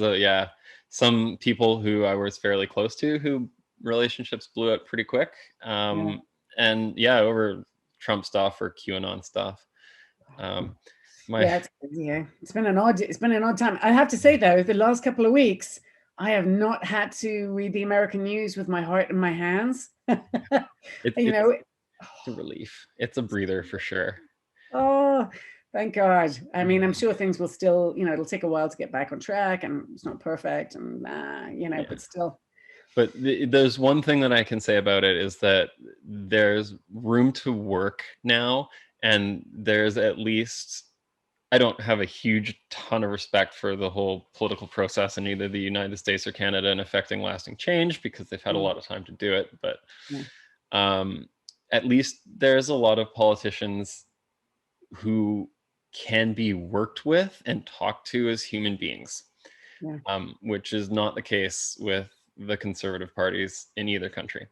some people who I was fairly close to, who relationships blew up pretty quick. And over Trump stuff or QAnon stuff. It's crazy. It's been an odd time. I have to say though, the last couple of weeks, I have not had to read the American news with my heart in my hands. It's a relief. It's a breather for sure. Oh, thank God. I mean, I'm sure things will still, it'll take a while to get back on track, and it's not perfect, and Yeah. but still. But there's one thing that I can say about it is that there's room to work now, and there's at least, I don't have a huge ton of respect for the whole political process in either the United States or Canada in affecting lasting change, because they've had a lot of time to do it. But Yeah. at least there's a lot of politicians who can be worked with and talked to as human beings, Yeah. which is not the case with the conservative parties in either country.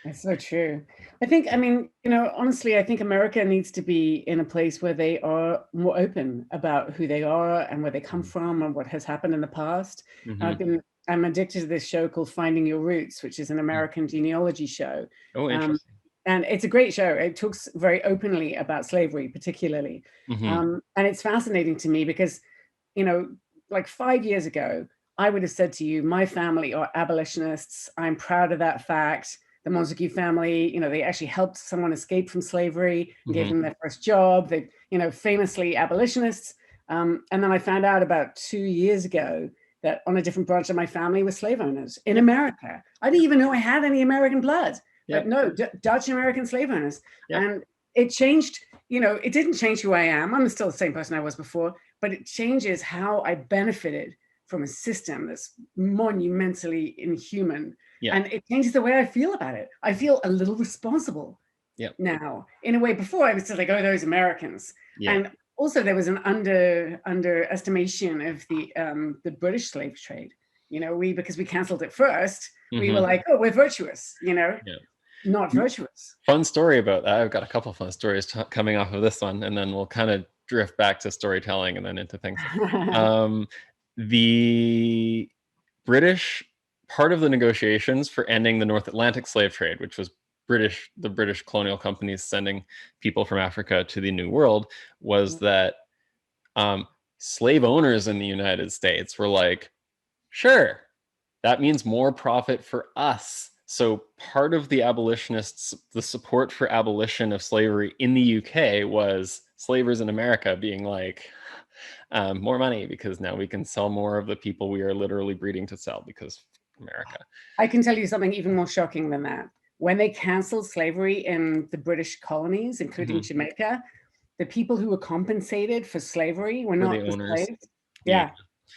It's so true. I mean, honestly, I think America needs to be in a place where they are more open about who they are and where they come from and what has happened in the past. I'm addicted to this show called Finding Your Roots, which is an American genealogy show. Oh, interesting. And it's a great show. It talks very openly about slavery, particularly. And it's fascinating to me because, like 5 years ago, I would have said to you, my family are abolitionists. I'm proud of that fact. The Montagu family, they actually helped someone escape from slavery and gave them their first job. They, famously abolitionists. And then I found out about 2 years ago that on a different branch of my family were slave owners in America. I didn't even know I had any American blood, but no, Dutch American slave owners. And it changed, it didn't change who I am. I'm still the same person I was before, but it changes how I benefited from a system that's monumentally inhuman. And it changes the way I feel about it. I feel a little responsible now. In a way, before I was just like, oh, those Americans. And also there was an underestimation of the British slave trade. Because we canceled it first, we were like, oh, we're virtuous, not virtuous. Fun story about that. I've got a couple of fun stories coming off of this one, and then we'll kind of drift back to storytelling and then into things. The British, part of the negotiations for ending the North Atlantic slave trade, which was the British colonial companies sending people from Africa to the New World, was that slave owners in the United States were like, sure, that means more profit for us. So part of the abolitionists, the support for abolition of slavery in the UK was slavers in America being like, more money, because now we can sell more of the people we are literally breeding to sell, because America. I can tell you something even more shocking than that. When they canceled slavery in the British colonies, including Jamaica, the people who were compensated for slavery were not the slaves. Yeah.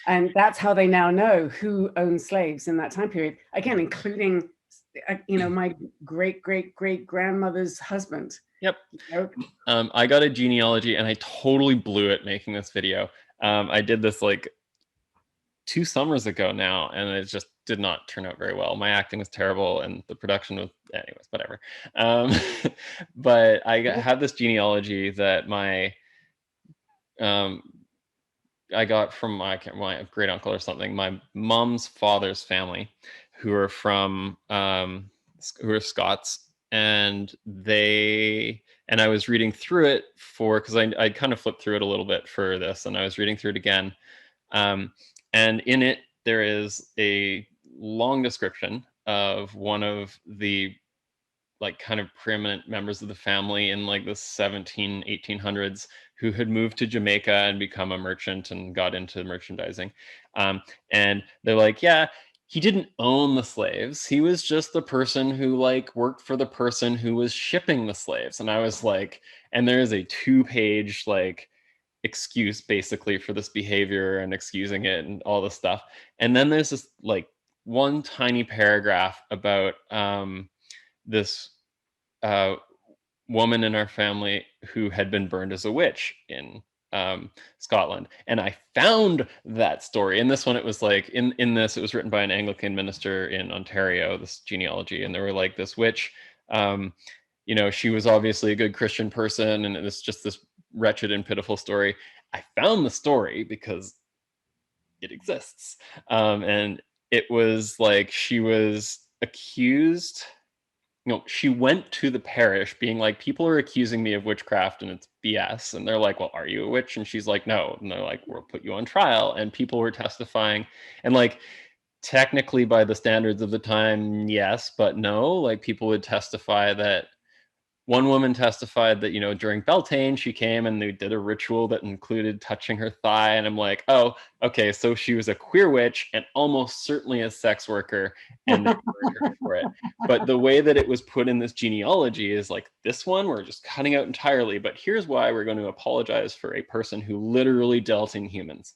And that's how they now know who owned slaves in that time period. Again, including, my great grandmother's husband. I got a genealogy and I totally blew it making this video. I did this like 2 summers ago now, and it just did not turn out very well. My acting was terrible and the production was, anyways, whatever. But I had this genealogy that I got from my great uncle or something, my mom's father's family, who are from who are Scots, and I was reading through it because I kind of flipped through it a little bit for this, and I was reading through it again, and in it there is a long description of one of the like kind of preeminent members of the family in like the 1800s who had moved to Jamaica and become a merchant and got into merchandising. And they're like, yeah, he didn't own the slaves. He was just the person who like worked for the person who was shipping the slaves. And I was like, and there's a 2-page like excuse basically for this behavior and excusing it and all this stuff. And then there's this like one tiny paragraph about this woman in our family who had been burned as a witch in Scotland. And I found that story. In this one, it was like, in this, it was written by an Anglican minister in Ontario, this genealogy. And they were like, this witch, she was obviously a good Christian person. And it was just this wretched and pitiful story. I found the story because it exists. And it was like, she was accused, she went to the parish being like, people are accusing me of witchcraft and it's BS. And they're like, well, are you a witch? And she's like, no. And they're like, we'll put you on trial. And people were testifying. And like, technically by the standards of the time, yes, but no, like people would testify that one woman testified that, during Beltane, she came and they did a ritual that included touching her thigh. And I'm like, oh, okay, so she was a queer witch and almost certainly a sex worker, and they burned her for it. But the way that it was put in this genealogy is like, this one we're just cutting out entirely, but here's why we're going to apologize for a person who literally dealt in humans.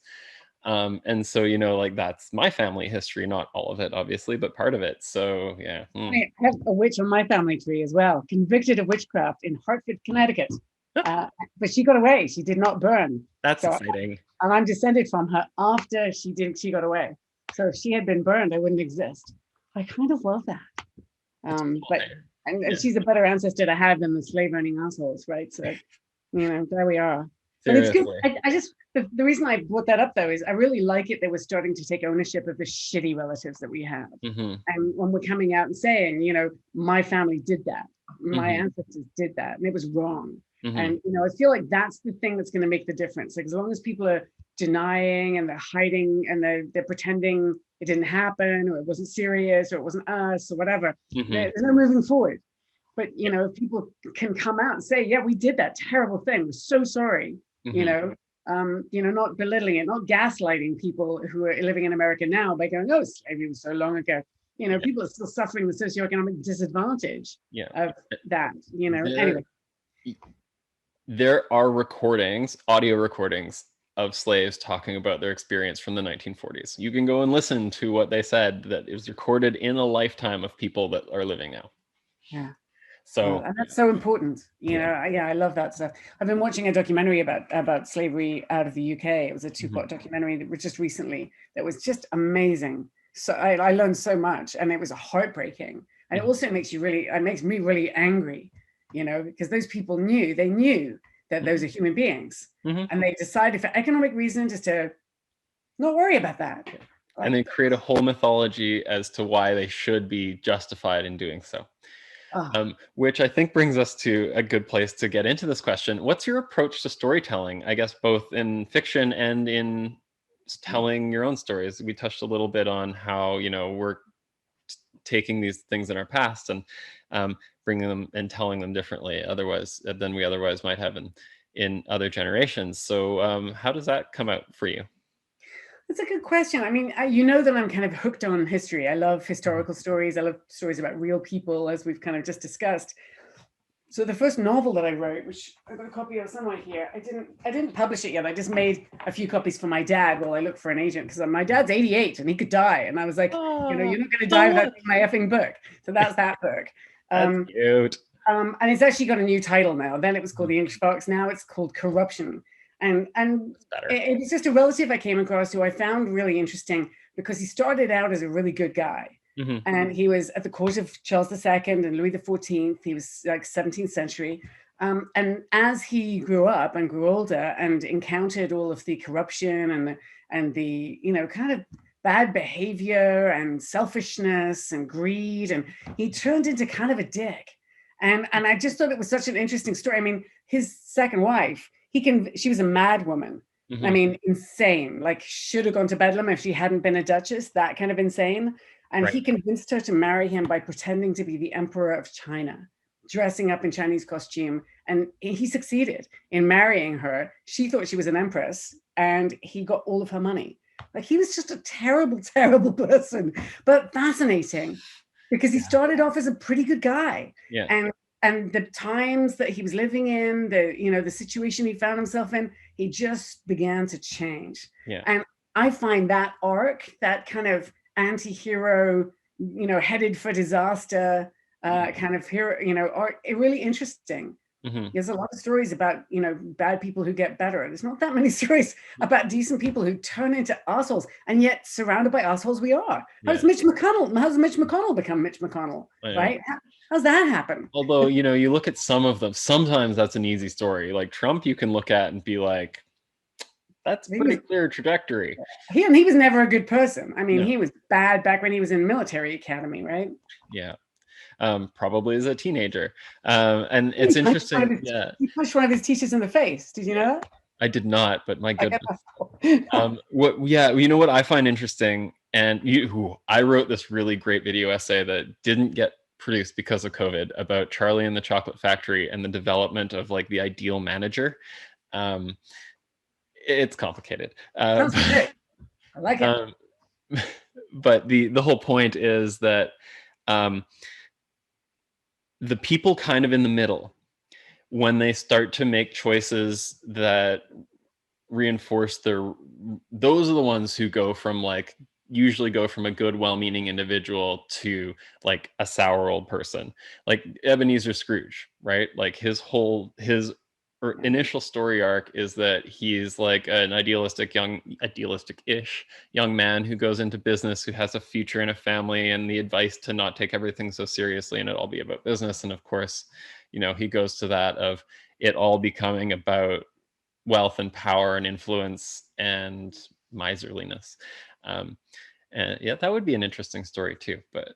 And so, like, that's my family history, not all of it, obviously, but part of it. So, yeah. I have a witch on my family tree as well, convicted of witchcraft in Hartford, Connecticut. But she got away. She did not burn. That's exciting. And I'm descended from her after she got away. So if she had been burned, I wouldn't exist. I kind of love that. And she's a better ancestor to have than the slave owning assholes, right? So, there we are. But it's good. I just, the reason I brought that up though is I really like it that we're starting to take ownership of the shitty relatives that we have. And when we're coming out and saying, my family did that, my ancestors did that, and it was wrong. And I feel like that's the thing that's going to make the difference. Like, as long as people are denying and they're hiding and they're pretending it didn't happen, or it wasn't serious, or it wasn't us, or whatever, there's no moving forward. But if people can come out and say, yeah, we did that terrible thing, we're so sorry, not belittling it, not gaslighting people who are living in America now by going, oh, slavery was so long ago. People are still suffering the socioeconomic disadvantage of that. Anyway. There are audio recordings of slaves talking about their experience from the 1940s. You can go and listen to what they said, that it was recorded in a lifetime of people that are living now. Yeah. So and that's so important. I love that stuff. I've been watching a documentary about slavery out of the UK. It was a 2-part documentary that was just recently, that was just amazing. So I learned so much, and it was heartbreaking. And it also makes me really angry, because those people knew that those are human beings, and they decided for economic reasons just to not worry about that. And they create a whole mythology as to why they should be justified in doing so. Which I think brings us to a good place to get into this question. What's your approach to storytelling? I guess both in fiction and in telling your own stories. We touched a little bit on how, we're taking these things in our past and bringing them and telling them differently than we otherwise might have in other generations. So how does that come out for you? That's a good question. I mean, that I'm kind of hooked on history. I love historical stories. I love stories about real people, as we've kind of just discussed. So the first novel that I wrote, which I've got a copy of somewhere here, I didn't publish it yet. I just made a few copies for my dad while I looked for an agent, because my dad's 88 and he could die. And I was like, you're not going to die without my effing book. So that's that book. That's cute. And it's actually got a new title now. Then it was called The English Fox. Now it's called Corruption. And it was just a relative I came across who I found really interesting, because he started out as a really good guy. And he was at the court of Charles II and Louis XIV. He was like 17th century. And as he grew up and grew older and encountered all of the corruption and the kind of bad behavior and selfishness and greed, and he turned into kind of a dick. And I just thought it was such an interesting story. I mean, his second wife, she was a mad woman. I mean, insane, like should have gone to Bedlam if she hadn't been a duchess, that kind of insane. And he convinced her to marry him by pretending to be the emperor of China, dressing up in Chinese costume. And he succeeded in marrying her. She thought she was an empress, and he got all of her money. Like, he was just a terrible, terrible person, but fascinating, because he started off as a pretty good guy. And the times that he was living in, the situation he found himself in, he just began to change. And I find that arc, that kind of anti-hero, headed for disaster kind of hero, arc, really interesting. There's a lot of stories about, bad people who get better. There's not that many stories about decent people who turn into assholes, and yet surrounded by assholes we are. How's Mitch McConnell become Mitch McConnell, right? How's that happen? Although, you look at some of them, sometimes that's an easy story. Like Trump, you can look at and be like, that's pretty clear trajectory. He was never a good person. I mean, he was bad back when he was in military academy, right? Yeah. Probably as a teenager. And it's interesting. He pushed one of his teachers in the face. Did you know that? I did not, but my goodness. What I find interesting, and I wrote this really great video essay that didn't get produced because of COVID about Charlie and the Chocolate Factory and the development of like the ideal manager. It's complicated. Sounds great. I like it. But the whole point is that the people kind of in the middle, when they start to make choices that reinforce those are the ones who usually go from a good, well-meaning individual to like a sour old person, like Ebenezer Scrooge, right? Like his initial story arc is that he's like an idealistic-ish young man who goes into business, who has a future and a family, and the advice to not take everything so seriously and it all be about business. And of course, he goes to that of it all becoming about wealth and power and influence and miserliness. And yeah, that would be an interesting story too. But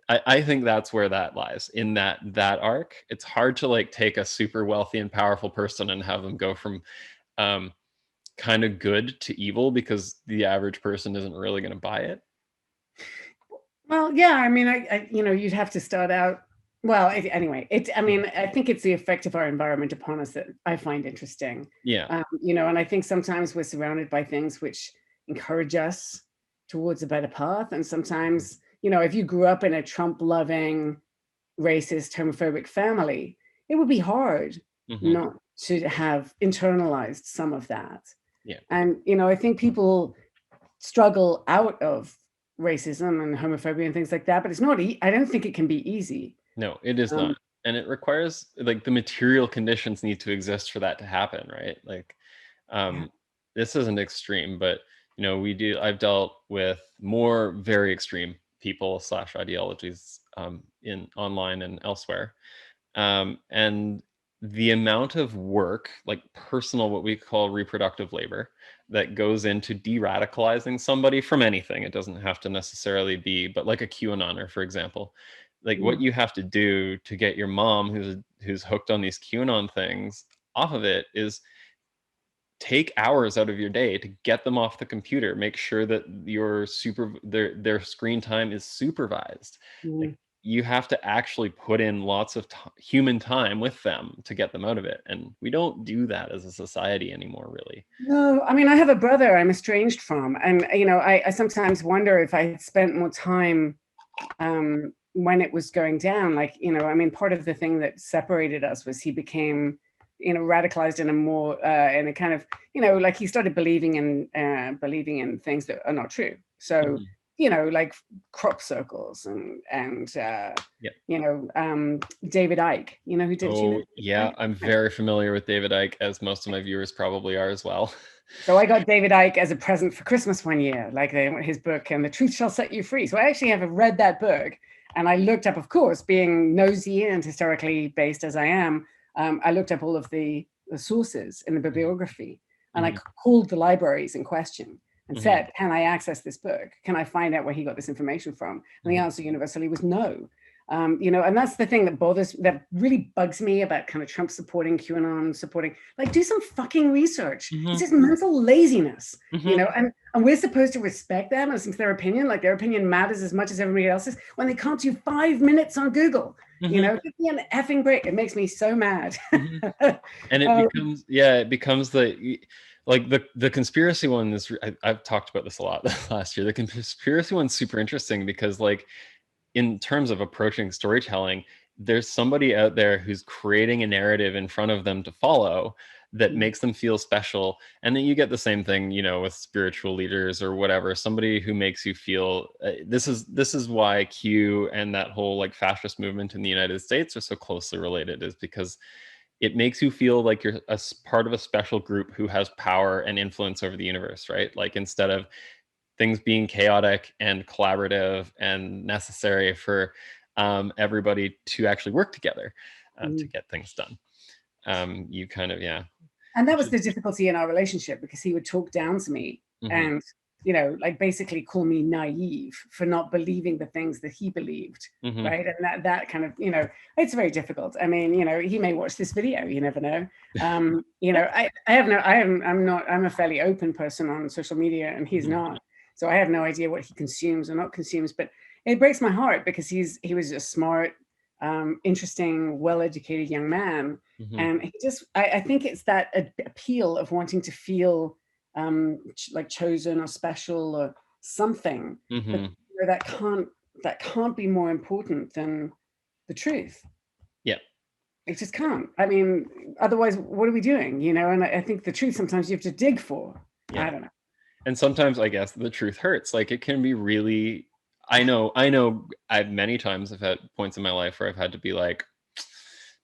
I think that's where that lies, in that arc. It's hard to like take a super wealthy and powerful person and have them go from kind of good to evil, because the average person isn't really going to buy it. Well, yeah, I mean, you'd have to start out. Well, anyway, I think it's the effect of our environment upon us that I find interesting. Yeah. And I think sometimes we're surrounded by things which encourage us towards a better path. And sometimes, if you grew up in a Trump-loving, racist, homophobic family, it would be hard not to have internalized some of that. Yeah. And, I think people struggle out of racism and homophobia and things like that, but it's not, I don't think it can be easy. No, it is not. And it requires, like, the material conditions need to exist for that to happen, right? Like, this isn't extreme, but, I've dealt with more very extreme people / ideologies in online and elsewhere. And the amount of work, like personal, what we call reproductive labor, that goes into de-radicalizing somebody from anything. It doesn't have to necessarily be, but like a QAnoner, for example, like what you have to do to get your mom who's hooked on these QAnon things off of it is take hours out of your day to get them off the computer, make sure that their screen time is supervised. Like, you have to actually put in lots of human time with them to get them out of it. And we don't do that as a society anymore, really. No, I mean, I have a brother I'm estranged from. And, I sometimes wonder if I had spent more time when it was going down. Like, part of the thing that separated us was he became, radicalized in a more, in a kind of, like he started believing in things that are not true. So, like crop circles and David Icke, who did. Oh, yeah, I'm very familiar with David Icke, as most of my viewers probably are as well. So I got David Icke as a present for Christmas one year, like his book, and The Truth Shall Set You Free. So I actually have read that book, and I looked up, of course, being nosy and historically based as I am, I looked up all of the sources in the bibliography, and I called the libraries in question and said, can I access this book? Can I find out where he got this information from? And the answer universally was no. And that's the thing that really bugs me about kind of Trump supporting, QAnon supporting, like, do some fucking research. It's just mental laziness, and we're supposed to respect them and listen to their opinion, like their opinion matters as much as everybody else's, when they can't do 5 minutes on Google. Give me an effing break. It makes me so mad. And it becomes the conspiracy one is, I've talked about this a lot last year. The conspiracy one's super interesting because, like, in terms of approaching storytelling, there's somebody out there who's creating a narrative in front of them to follow that makes them feel special. And then you get the same thing, with spiritual leaders or whatever, somebody who makes you feel, this is why Q and that whole like fascist movement in the United States are so closely related, is because it makes you feel like you're a part of a special group who has power and influence over the universe, right? Like, instead of things being chaotic and collaborative and necessary for everybody to actually work together to get things done. You kind of, And that was the difficulty in our relationship, because he would talk down to me and, like basically call me naive for not believing the things that he believed. Right. And that kind of, it's very difficult. I mean, he may watch this video, you never know. I'm a fairly open person on social media, and he's not. So I have no idea what he consumes or not consumes, but it breaks my heart because he was a smart, interesting, well-educated young man. And he just, I think it's that appeal of wanting to feel like chosen or special or something, but that can't be more important than the truth. Yeah. It just can't. I mean, otherwise, what are we doing? And I think the truth sometimes you have to dig for. Yeah. I don't know. And sometimes I guess the truth hurts. Like it can be really, I know I've many times I've had points in my life where I've had to be like,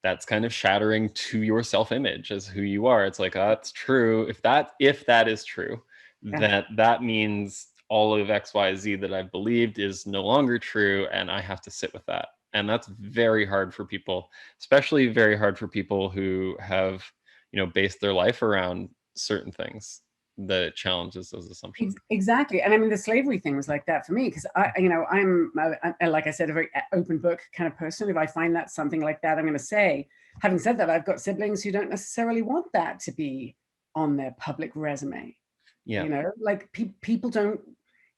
that's kind of shattering to your self-image as who you are. It's like, that's true. If that is true, that means all of XYZ that I've believed is no longer true, and I have to sit with that. And that's very hard for people, especially very hard for people who have, based their life around certain things that challenges those assumptions. Exactly. And I mean, the slavery thing was like that for me, because I'm like I said, a very open book kind of person. If I find that something like that, I'm going to say. Having said that, I've got siblings who don't necessarily want that to be on their public resume. Yeah. Like people don't,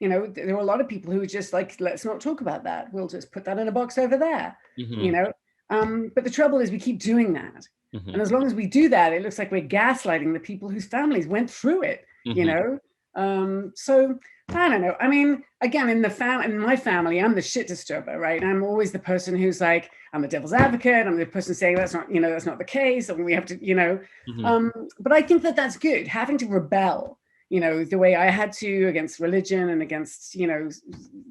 there are a lot of people who are just like, let's not talk about that. We'll just put that in a box over there, but the trouble is we keep doing that. And as long as we do that, it looks like we're gaslighting the people whose families went through it, so I don't know. I mean, again, in my family, I'm the shit disturber, right? I'm always the person who's like, I'm the devil's advocate. I'm the person saying that's not the case, and we have to, but I think that that's good. Having to rebel, the way I had to against religion and against,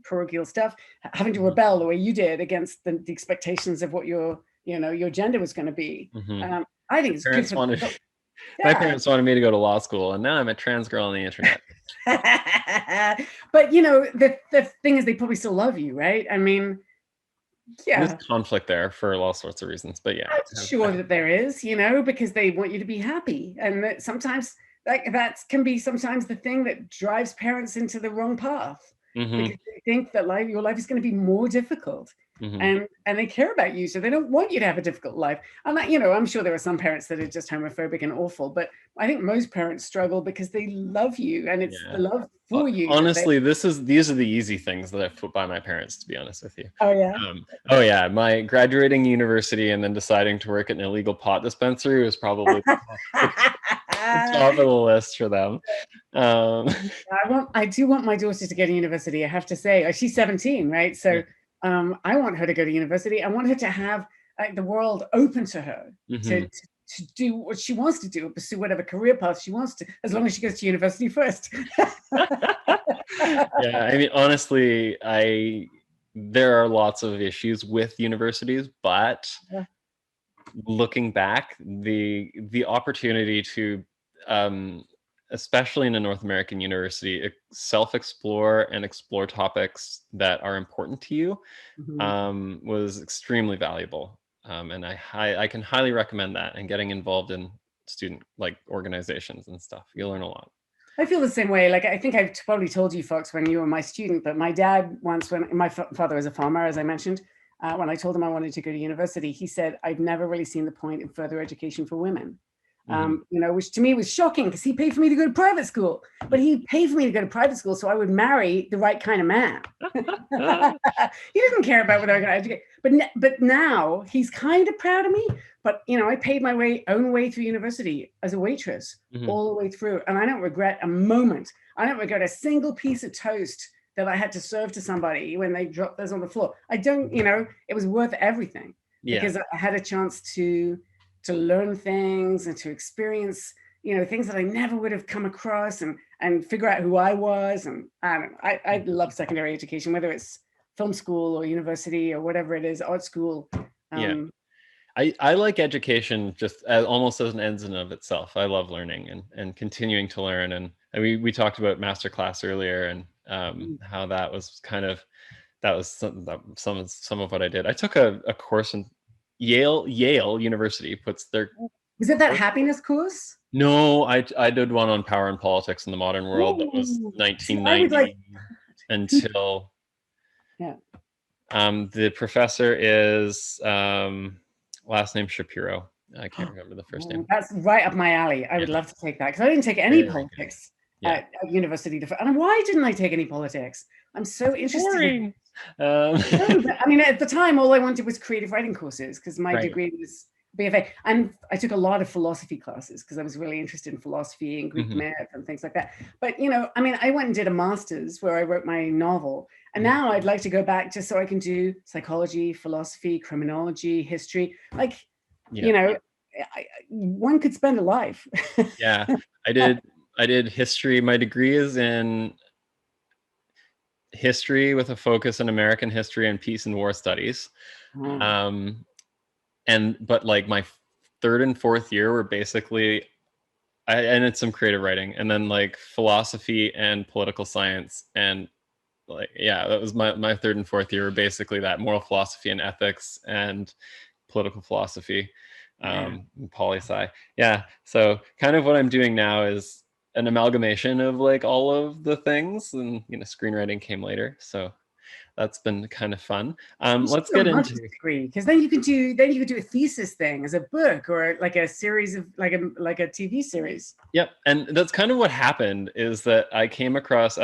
parochial stuff, having to rebel the way you did against the expectations of what your gender was going to be. I think it's good for my parents wanted me to go to law school, and now I'm a trans girl on the internet. But the thing is, they probably still love you, right? I mean, yeah, there's conflict there for all sorts of reasons, but yeah, I'm sure that there is, because they want you to be happy, and that sometimes that can be sometimes the thing that drives parents into the wrong path, because they think that your life is going to be more difficult. And they care about you, so they don't want you to have a difficult life. And that, I'm sure there are some parents that are just homophobic and awful, but I think most parents struggle because they love you, and it's the love for you. Honestly, these are the easy things that I've put by my parents, to be honest with you. Oh yeah. My graduating university and then deciding to work at an illegal pot dispensary was probably the top of the list for them. I do want my daughter to go to university. I have to say, she's 17, right? So. I want her to go to university. I want her to have the world open to her to do what she wants to do, pursue whatever career path she wants to, as long as she goes to university first. Yeah, I mean, honestly, there are lots of issues with universities, but looking back, the opportunity to especially in a North American university, self-explore and explore topics that are important to you was extremely valuable. And I can highly recommend that, and getting involved in student organizations and stuff. You'll learn a lot. I feel the same way. Like, I think I've probably told you, Fox, when you were my student, but my dad once, when my father was a farmer, as I mentioned, when I told him I wanted to go to university, he said, I've never really seen the point in further education for women. Which to me was shocking, because he paid for me to go to private school, but he paid for me to go to private school so I would marry the right kind of man. He didn't care about what I got educated, but now he's kind of proud of me. But I paid my own way through university as a waitress all the way through, and I don't regret a moment. I don't regret a single piece of toast that I had to serve to somebody when they dropped those on the floor. I don't, it was worth everything, because I had a chance to learn things and to experience, things that I never would have come across, and figure out who I was. And I don't know, I love secondary education, whether it's film school or university or whatever it is, art school. I like education just almost as an end in of itself. I love learning and continuing to learn. And we talked about masterclass earlier, and how that was some of what I did. I took a course in Yale University puts their. Was it that happiness course? No, I did one on power and politics in the modern world. That was 1990 until. Yeah. The professor is last name Shapiro. I can't remember the first name. That's right up my alley. I would love to take that, because I didn't take any politics. Yeah. at university. And why didn't I take any politics? I'm so interested in. Boring. I mean, at the time, all I wanted was creative writing courses because my Right. degree was BFA. And I took a lot of philosophy classes because I was really interested in philosophy and Greek myth and things like that. But, you know, I mean, I went and did a master's where I wrote my novel. And now I'd like to go back just so I can do psychology, philosophy, criminology, history. Like, you know, one could spend a life. Yeah, I did history. My degree is in history with a focus in American history and peace and war studies. But like my third and fourth year were basically, I did some creative writing, and then like philosophy and political science, and like, yeah, that was my third and fourth year were basically that: moral philosophy and ethics and political philosophy, poli-sci. Yeah, so kind of what I'm doing now is an amalgamation of like all of the things, and you know, screenwriting came later, so that's been kind of fun. Let's get into degree, because then you could do a thesis thing as a book or like a series of like a TV series. Yep, and that's kind of what happened, is that I came across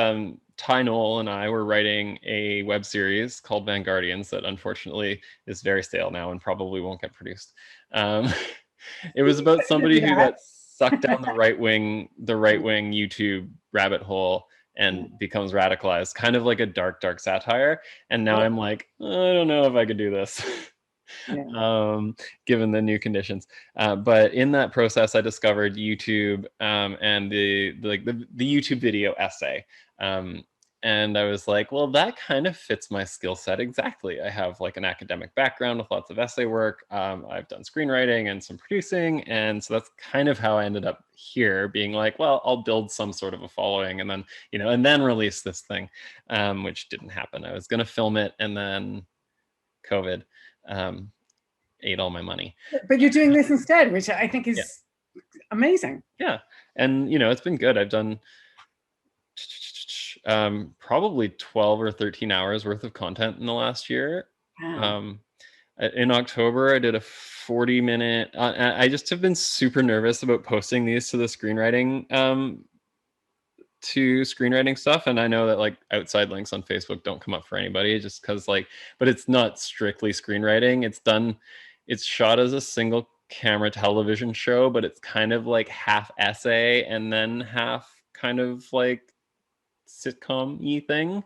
Ty Noel and I were writing a web series called Vanguardians that unfortunately is very stale now and probably won't get produced. It was about somebody who got sucked down the right wing YouTube rabbit hole and becomes radicalized, kind of like a dark satire. And now I'm like, I don't know if I could do this. Given the new conditions, but in that process I discovered YouTube and the YouTube video essay, and I was like, well, that kind of fits my skill set exactly. I have like an academic background with lots of essay work. I've done screenwriting and some producing, and so that's kind of how I ended up here, being like, well, I'll build some sort of a following, and then, you know, and then release this thing, which didn't happen. I was going to film it, and then COVID ate all my money. But you're doing this instead, which I think is amazing. Yeah, and you know, it's been good. I've done probably 12 or 13 hours worth of content in the last year. Wow. In October, I did a 40-minute. I just have been super nervous about posting these to the screenwriting stuff, and I know that like outside links on Facebook don't come up for anybody, just because like, but it's not strictly screenwriting. It's shot as a single camera television show, but it's kind of like half essay and then half kind of like sitcom-y thing.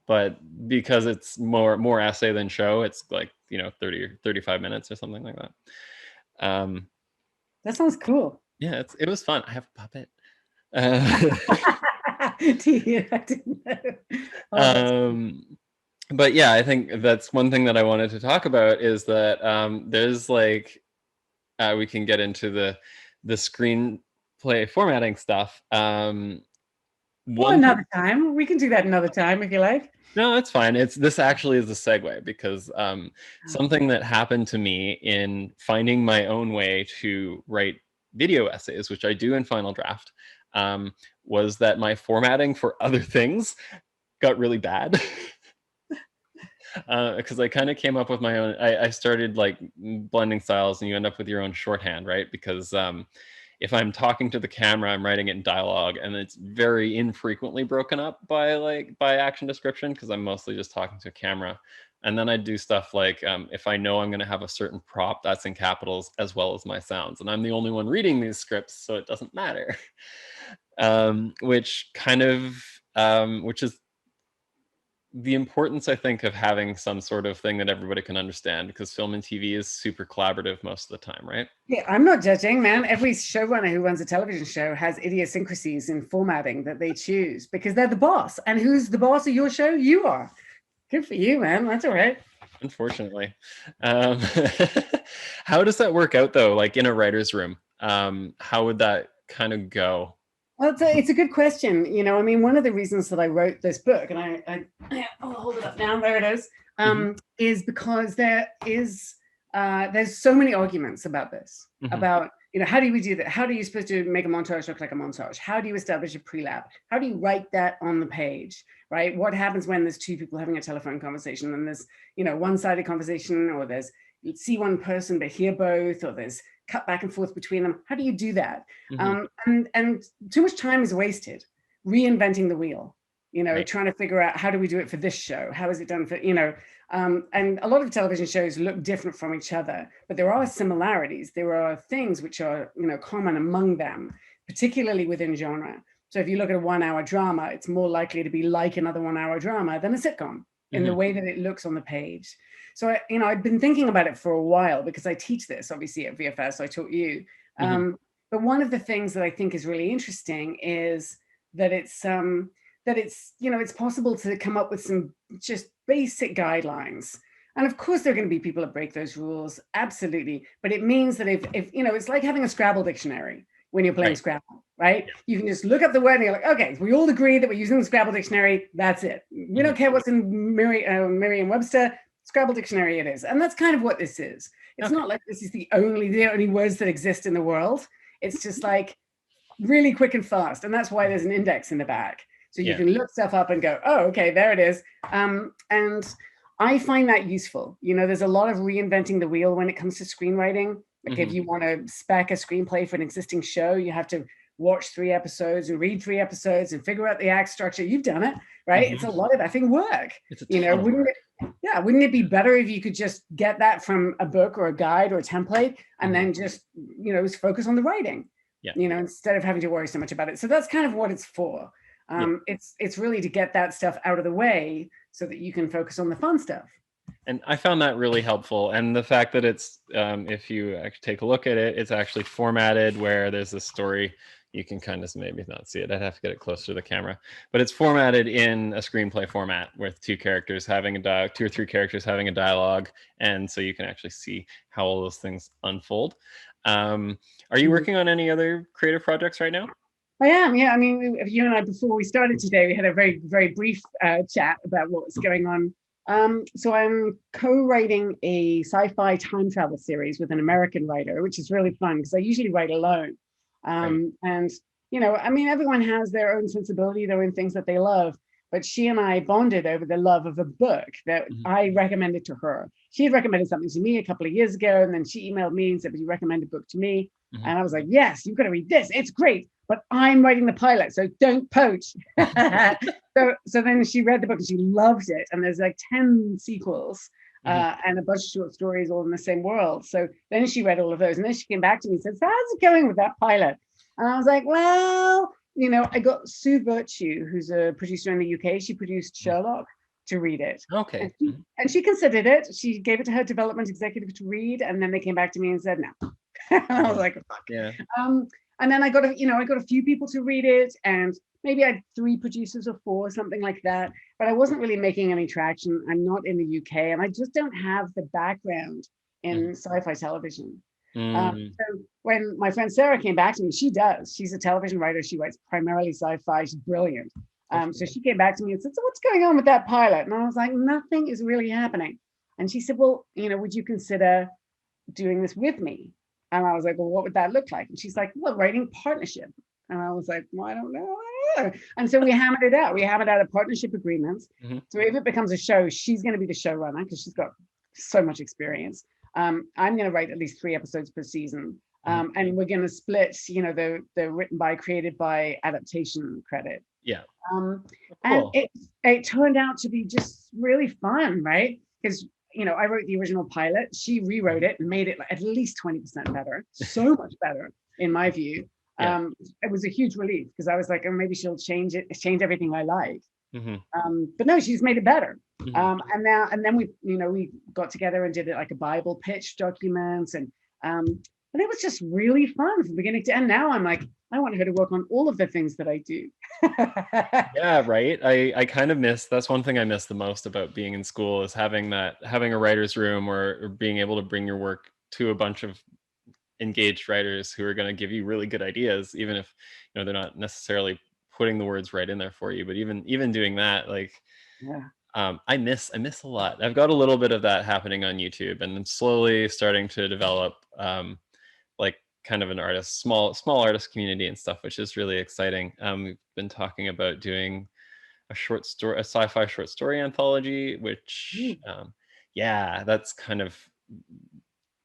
But because it's more essay than show, it's like, you know, 30 or 35 minutes or something like that. That sounds cool. Yeah, it was fun. I have a puppet. I didn't know. But yeah, I think that's one thing that I wanted to talk about, is that there's like, we can get into the screenplay formatting stuff. Another time. We can do that another time if you like. No, it's fine. This actually is a segue, because something that happened to me in finding my own way to write video essays, which I do in Final Draft, was that my formatting for other things got really bad. Because I kind of came up with my own. I started like blending styles, and you end up with your own shorthand, right? Because if I'm talking to the camera, I'm writing it in dialogue, and it's very infrequently broken up by action description, because I'm mostly just talking to a camera. And then I do stuff like, if I know I'm going to have a certain prop, that's in capitals as well as my sounds, and I'm the only one reading these scripts, so it doesn't matter. Which is the importance, I think, of having some sort of thing that everybody can understand, because film and TV is super collaborative most of the time, right? Yeah, I'm not judging, man. Every showrunner who runs a television show has idiosyncrasies in formatting that they choose because they're the boss. And who's the boss of your show? You are. Good for you, man. That's all right. Unfortunately. How does that work out, though? Like in a writer's room, how would that kind of go? Well, it's a good question. You know, I mean, one of the reasons that I wrote this book, and I'll hold it up now, there it is, is because there's so many arguments about this, about, you know, how do we do that? How are you supposed to make a montage look like a montage? How do you establish a pre-lap? How do you write that on the page, right? What happens when there's two people having a telephone conversation and there's, you know, one-sided conversation, or there's, you see one person but hear both, or there's cut back and forth between them? How do you do that? And too much time is wasted. reinventing the wheel, Right. trying to figure out how do we do it for this show? How is it done for, and a lot of television shows look different from each other, but there are similarities. There are things which are, common among them, particularly within genre. So if you look at a 1-hour drama, it's more likely to be like another 1-hour drama than a sitcom in the way that it looks on the page. So, I've been thinking about it for a while because I teach this, obviously, at VFS. I taught you. But one of the things that I think is really interesting is that it's it's possible to come up with some just basic guidelines. And of course, there are going to be people that break those rules, absolutely. But it means that if it's like having a Scrabble dictionary when you're playing Scrabble, right? Yeah. You can just look up the word and you're like, okay, we all agree that we're using the Scrabble dictionary. That's it. We don't care what's in Merriam-Webster. Scrabble dictionary it is. And that's kind of what this is. It's not like this is the only words that exist in the world. It's just like really quick and fast. And that's why there's an index in the back. So you can look stuff up and go, oh, okay, there it is. And I find that useful. There's a lot of reinventing the wheel when it comes to screenwriting. Like if you want to spec a screenplay for an existing show, you have to watch 3 episodes and read 3 episodes and figure out the act structure. You've done it, right? It's a lot of effing work. It's a ton of work. Wouldn't it be better if you could just get that from a book or a guide or a template and then just, focus on the writing, instead of having to worry so much about it. So that's kind of what it's for. It's really to get that stuff out of the way so that you can focus on the fun stuff. And I found that really helpful. And the fact that it's, if you actually take a look at it, it's actually formatted where there's a story. You can kind of maybe not see it. I'd have to get it closer to the camera, but it's formatted in a screenplay format with 2 characters having 2 or 3 characters having a dialogue. And so you can actually see how all those things unfold. Are you working on any other creative projects right now? I am, yeah. I mean, you and I, before we started today, we had a very, very brief chat about what was going on. So I'm co-writing a sci-fi time travel series with an American writer, which is really fun because I usually write alone. And, everyone has their own sensibility, their own things that they love. But she and I bonded over the love of a book that I recommended to her. She had recommended something to me a couple of years ago, and then she emailed me and said, "Would you recommend a book to me?" And I was like, "Yes, you've got to read this. It's great, but I'm writing the pilot, so don't poach." So then she read the book and she loved it. And there's like 10 sequels and a bunch of short stories all in the same world. So then she read all of those, and then she came back to me and said, "So how's it going with that pilot?" And I was like, "Well, I got Sue Virtue, who's a producer in the UK. She produced Sherlock, to read it." Okay. And she considered it. She gave it to her development executive to read, and then they came back to me and said no. And I was like, fuck. Yeah. And then I got a few people to read it, and maybe I had 3 producers or 4, something like that. But I wasn't really making any traction. I'm not in the UK, and I just don't have the background in sci-fi television. So when my friend Sarah came back to me, she's a television writer. She writes primarily sci-fi. She's brilliant. So she came back to me and said, "So what's going on with that pilot?" And I was like, "Nothing is really happening." And she said, "Well, would you consider doing this with me?" And I was like, "Well, what would that look like?" And she's like, "Well, writing partnership." And I was like, "Well, I don't know." And so we hammered it out. We hammered out a partnership agreement. So if it becomes a show, she's going to be the showrunner because she's got so much experience. I'm going to write at least 3 episodes per season. And we're going to split, the written by, created by, adaptation credit. Yeah. Cool. And it turned out to be just really fun, right? Because, I wrote the original pilot. She rewrote it and made it at least 20% better. So much better, in my view. It was a huge relief because I was like, oh, maybe she'll change everything I like. But no, she's made it better. And then we got together and did it like a Bible pitch document, and it was just really fun from beginning to end. Now I'm like, I want her to work on all of the things that I do. Yeah, right. I kind of that's one thing I miss the most about being in school is having a writer's room or being able to bring your work to a bunch of engaged writers who are going to give you really good ideas, even if they're not necessarily putting the words right in there for you. But even doing that, like, I miss a lot. I've got a little bit of that happening on YouTube, and I'm slowly starting to develop like kind of an small artist community and stuff, which is really exciting. We've been talking about doing a sci-fi short story anthology, which that's kind of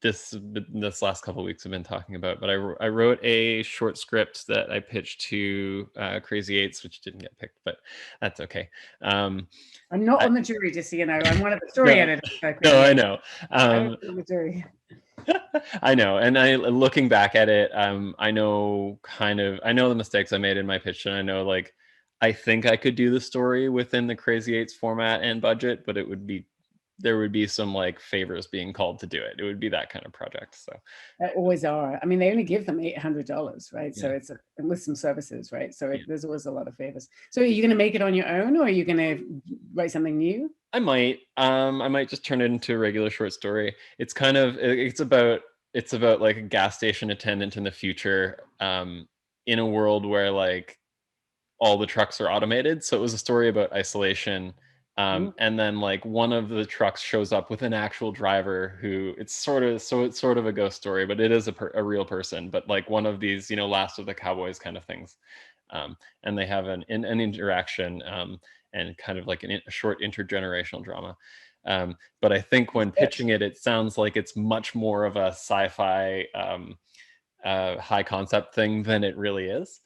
this last couple of weeks have been talking about. But I wrote a short script that I pitched to Crazy Eights, which didn't get picked, but that's okay. I'm not on the jury, just so you know. I'm one of the story No, editors. no, I know. I'm on the jury. I know, and looking back at it, I know the mistakes I made in my pitch, and I know, like, I think I could do the story within the Crazy Eights format and budget, but there would be some, like, favors being called to do it. It would be that kind of project. So They always are. I mean, they only give them $800, right? So yeah. it's with some services, right? So Yeah. there's always a lot of favors. So are you going to make it on your own, or are you going to write something new? I might just turn it into a regular short story. It's about like a gas station attendant in the future, in a world where, like, all the trucks are automated. So it was a story about isolation. And then, like, one of the trucks shows up with an actual driver who it's sort of a ghost story, but it is a real person. But, like, one of these, Last of the Cowboys kind of things. And they have an interaction, and kind of like a short intergenerational drama. But I think when pitching it, it sounds like it's much more of a sci-fi, high concept thing than it really is.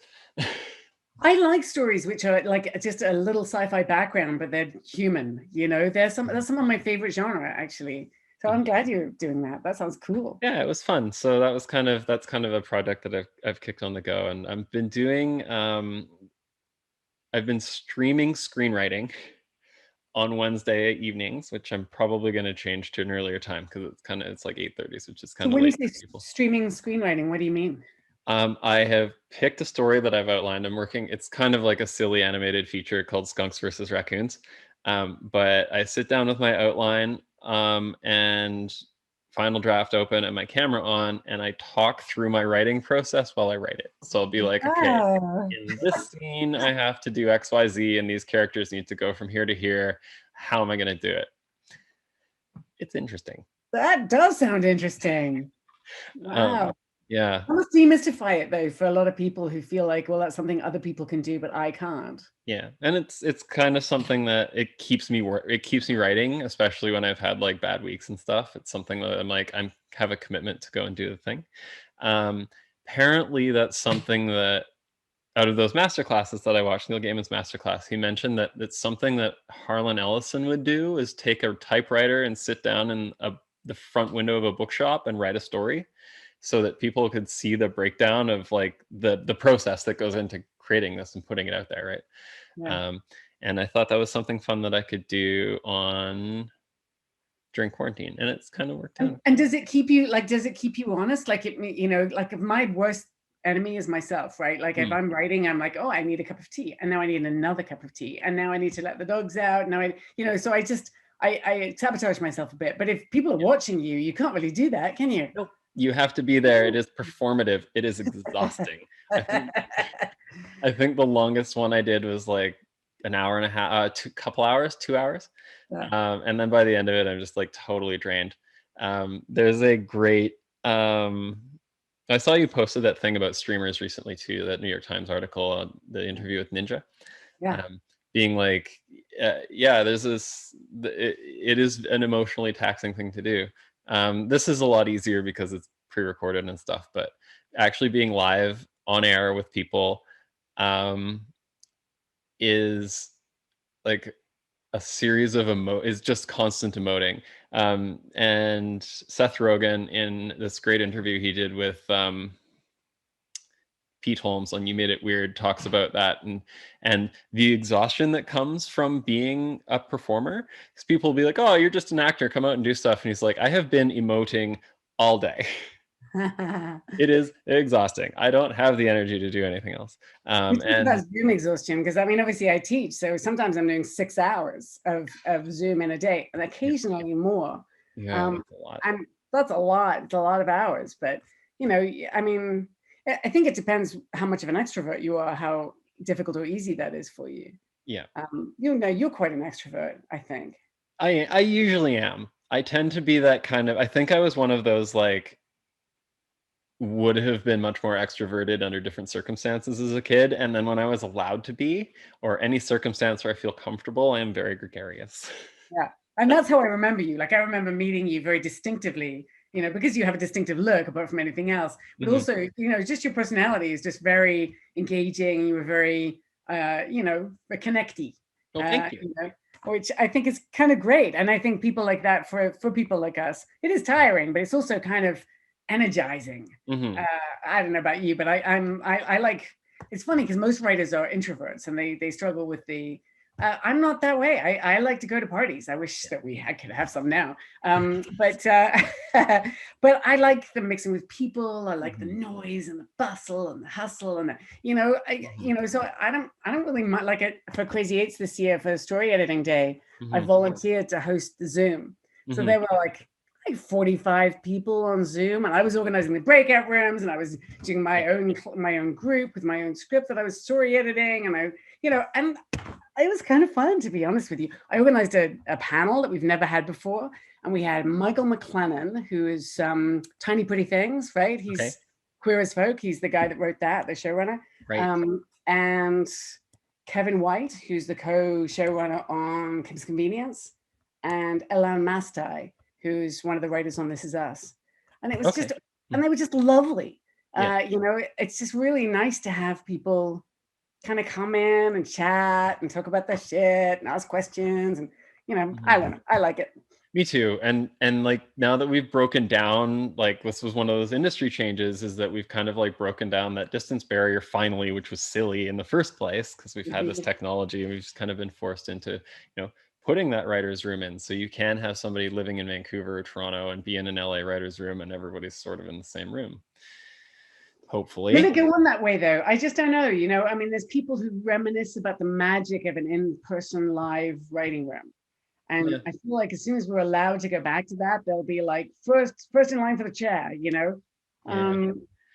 I like stories which are like just a little sci-fi background, but they're human. That's some of my favorite genre, actually. So I'm glad you're doing that. That sounds cool. Yeah, it was fun. So that's kind of a project that I've kicked on the go, and I've been doing. I've been streaming screenwriting on Wednesday evenings, which I'm probably going to change to an earlier time because it's like 8:30, which is kind of late. When you say streaming screenwriting, what do you mean? I have picked a story that I've outlined. It's kind of like a silly animated feature called Skunks versus Raccoons. But I sit down with my outline, and final draft open and my camera on, and I talk through my writing process while I write it. So I'll be like, okay, in this scene, I have to do X, Y, Z, and these characters need to go from here to here. How am I going to do it? It's interesting. That does sound interesting. Wow. Yeah. I must demystify it, though, for a lot of people who feel like, well, that's something other people can do, but I can't. Yeah, and it's kind of something that it keeps me writing, especially when I've had, like, bad weeks and stuff. It's something that I have a commitment to go and do the thing. Apparently, that's something that, out of those master classes that I watched, Neil Gaiman's masterclass, he mentioned that it's something that Harlan Ellison would do, is take a typewriter and sit down in the front window of a bookshop and write a story, so that people could see the breakdown of, like, the process that goes into creating this and putting it out there, right? Yeah. And I thought that was something fun that I could do during quarantine, and it's kind of worked out. And does it keep you honest? Like, like, if my worst enemy is myself, right? Like, if I'm writing, I'm like, oh, I need a cup of tea, and now I need another cup of tea, and now I need to let the dogs out. Now so I sabotage myself a bit. But if people are watching you, you can't really do that, can you? Nope. You have to be there. It is performative. It is exhausting. I think the longest one I did was like an hour and a half, 2 hours. Yeah. And then by the end of it, I'm just, like, totally drained. There's a great, I saw you posted that thing about streamers recently too, that New York Times article on the interview with Ninja. Yeah. Being like, yeah, there's this, it is an emotionally taxing thing to do. This is a lot easier because it's pre-recorded and stuff, but actually being live on air with people, is like a series of is just constant emoting. And Seth Rogen, in this great interview he did with Pete Holmes on You Made It Weird, talks about that and the exhaustion that comes from being a performer. Because people will be like, oh, you're just an actor, come out and do stuff. And he's like, I have been emoting all day. It is exhausting. I don't have the energy to do anything else. And that's Zoom exhaustion, because I mean, obviously I teach, so sometimes I'm doing 6 hours of Zoom in a day, and occasionally more. Yeah, that's a lot. And that's a lot. It's a lot of hours. But I mean, I think it depends how much of an extrovert you are, how difficult or easy that is for you. Yeah. You're quite an extrovert, I think. I usually am. I tend to be that kind of. I think I was one of those, like, would have been much more extroverted under different circumstances as a kid, and then when I was allowed to be, or any circumstance where I feel comfortable, I am very gregarious. Yeah, and that's how I remember you. Like, I remember meeting you very distinctively because you have a distinctive look apart from anything else, but Mhm. also, just your personality is just very engaging. You were very, connecty, Well, thank you. which I think is kind of great. And I think people like that, for people like us, it is tiring, but it's also kind of energizing. Mhm. I don't know about you, but I like, it's funny because most writers are introverts and they struggle with the, I'm not that way. I like to go to parties. I wish that I could have some now. But but I like the mixing with people. I like the Mhm. noise and the bustle and the hustle and Mhm. so I don't really like it. For Crazy Eights this year for story editing day, I Mhm. volunteered to host the Zoom. So Mhm. there were like 45 people on Zoom, and I was organizing the breakout rooms, and I was doing Yeah. my own group with my own script that I was story editing, and and it was kind of fun, to be honest with you. I organized a panel that we've never had before, and we had Michael McLennan, who is Tiny Pretty Things, right? Okay. He's Queer as Folk. He's the guy that wrote that, the showrunner. Right. And Kevin White, who's the co-showrunner on Kim's Convenience, and Elan Mastai, who's one of the writers on This Is Us. And it was Okay. just, and they were just lovely. Yeah. It's just really nice to have people kind of come in and chat and talk about their shit and ask questions. And, I Mhm. don't know. I like it. Me too. And like now that we've broken down, like this was one of those industry changes, is that we've kind of like broken down that distance barrier finally, which was silly in the first place because we've had this technology and we've just kind of been forced into, putting that writer's room in. So you can have somebody living in Vancouver or Toronto and be in an LA writer's room and everybody's sort of in the same room. Will Hopefully. it go on that way though? I just don't know. I mean, there's people who reminisce about the magic of an in-person live writing room. And Yeah. I feel like as soon as we're allowed to go back to that, they'll be like first in line for the chair. Yeah.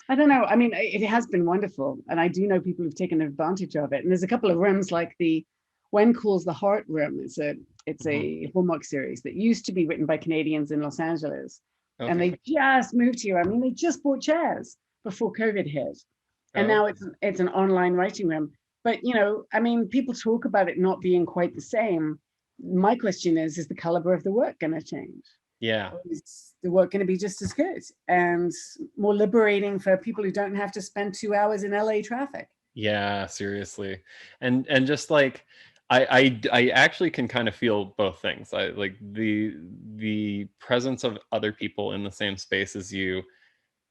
I don't know. I mean, it has been wonderful. And I do know people who've taken advantage of it. And there's a couple of rooms like the When Calls the Heart room. It's Mhm. a Hallmark series that used to be written by Canadians in Los Angeles. And Okay. they just moved here. I mean, they just bought chairs before COVID hit. And Oh, now it's an online writing room. But I mean, people talk about it not being quite the same. My question is the caliber of the work going to change? yeah. Or is the work going to be just as good and more liberating for people who don't have to spend 2 hours in LA traffic? Yeah, seriously. And just like I actually can kind of feel both things. I like the presence of other people in the same space as you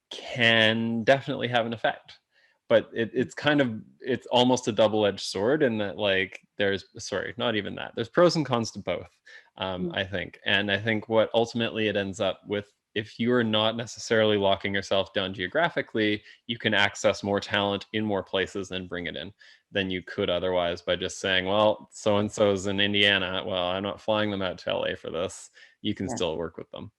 can definitely have an effect. But it's almost a double-edged sword in that like there's sorry, not even that. There's pros and cons to both, Mm. I think. And I think what ultimately it ends up with, if you're not necessarily locking yourself down geographically, you can access more talent in more places and bring it in than you could otherwise by just saying, well, so and so's in Indiana. Well, I'm not flying them out to LA for this. You can Yeah. still work with them.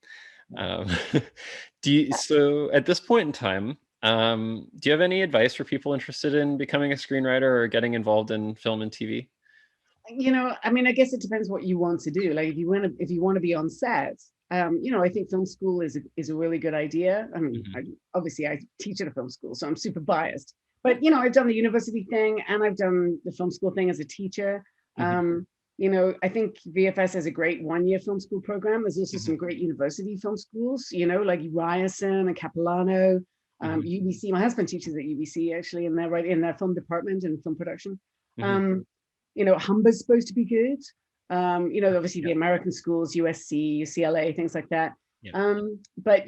Yeah. Um, so at this point in time, do you have any advice for people interested in becoming a screenwriter or getting involved in film and TV? I mean, I guess it depends what you want to do. Like if you want to be on set, I think film school is a really good idea. I mean, Mhm. obviously I teach at a film school, so I'm super biased. But I've done the university thing and I've done the film school thing as a teacher. Mhm. I think VFS has a great 1-year film school program. There's also Mhm. some great university film schools, like Ryerson and Capilano, Mhm. UBC. My husband teaches at UBC actually in their film department and film production. Mhm. Um, Humber's supposed to be good. Obviously Yeah. the American schools, USC, UCLA, things like that. Yeah. But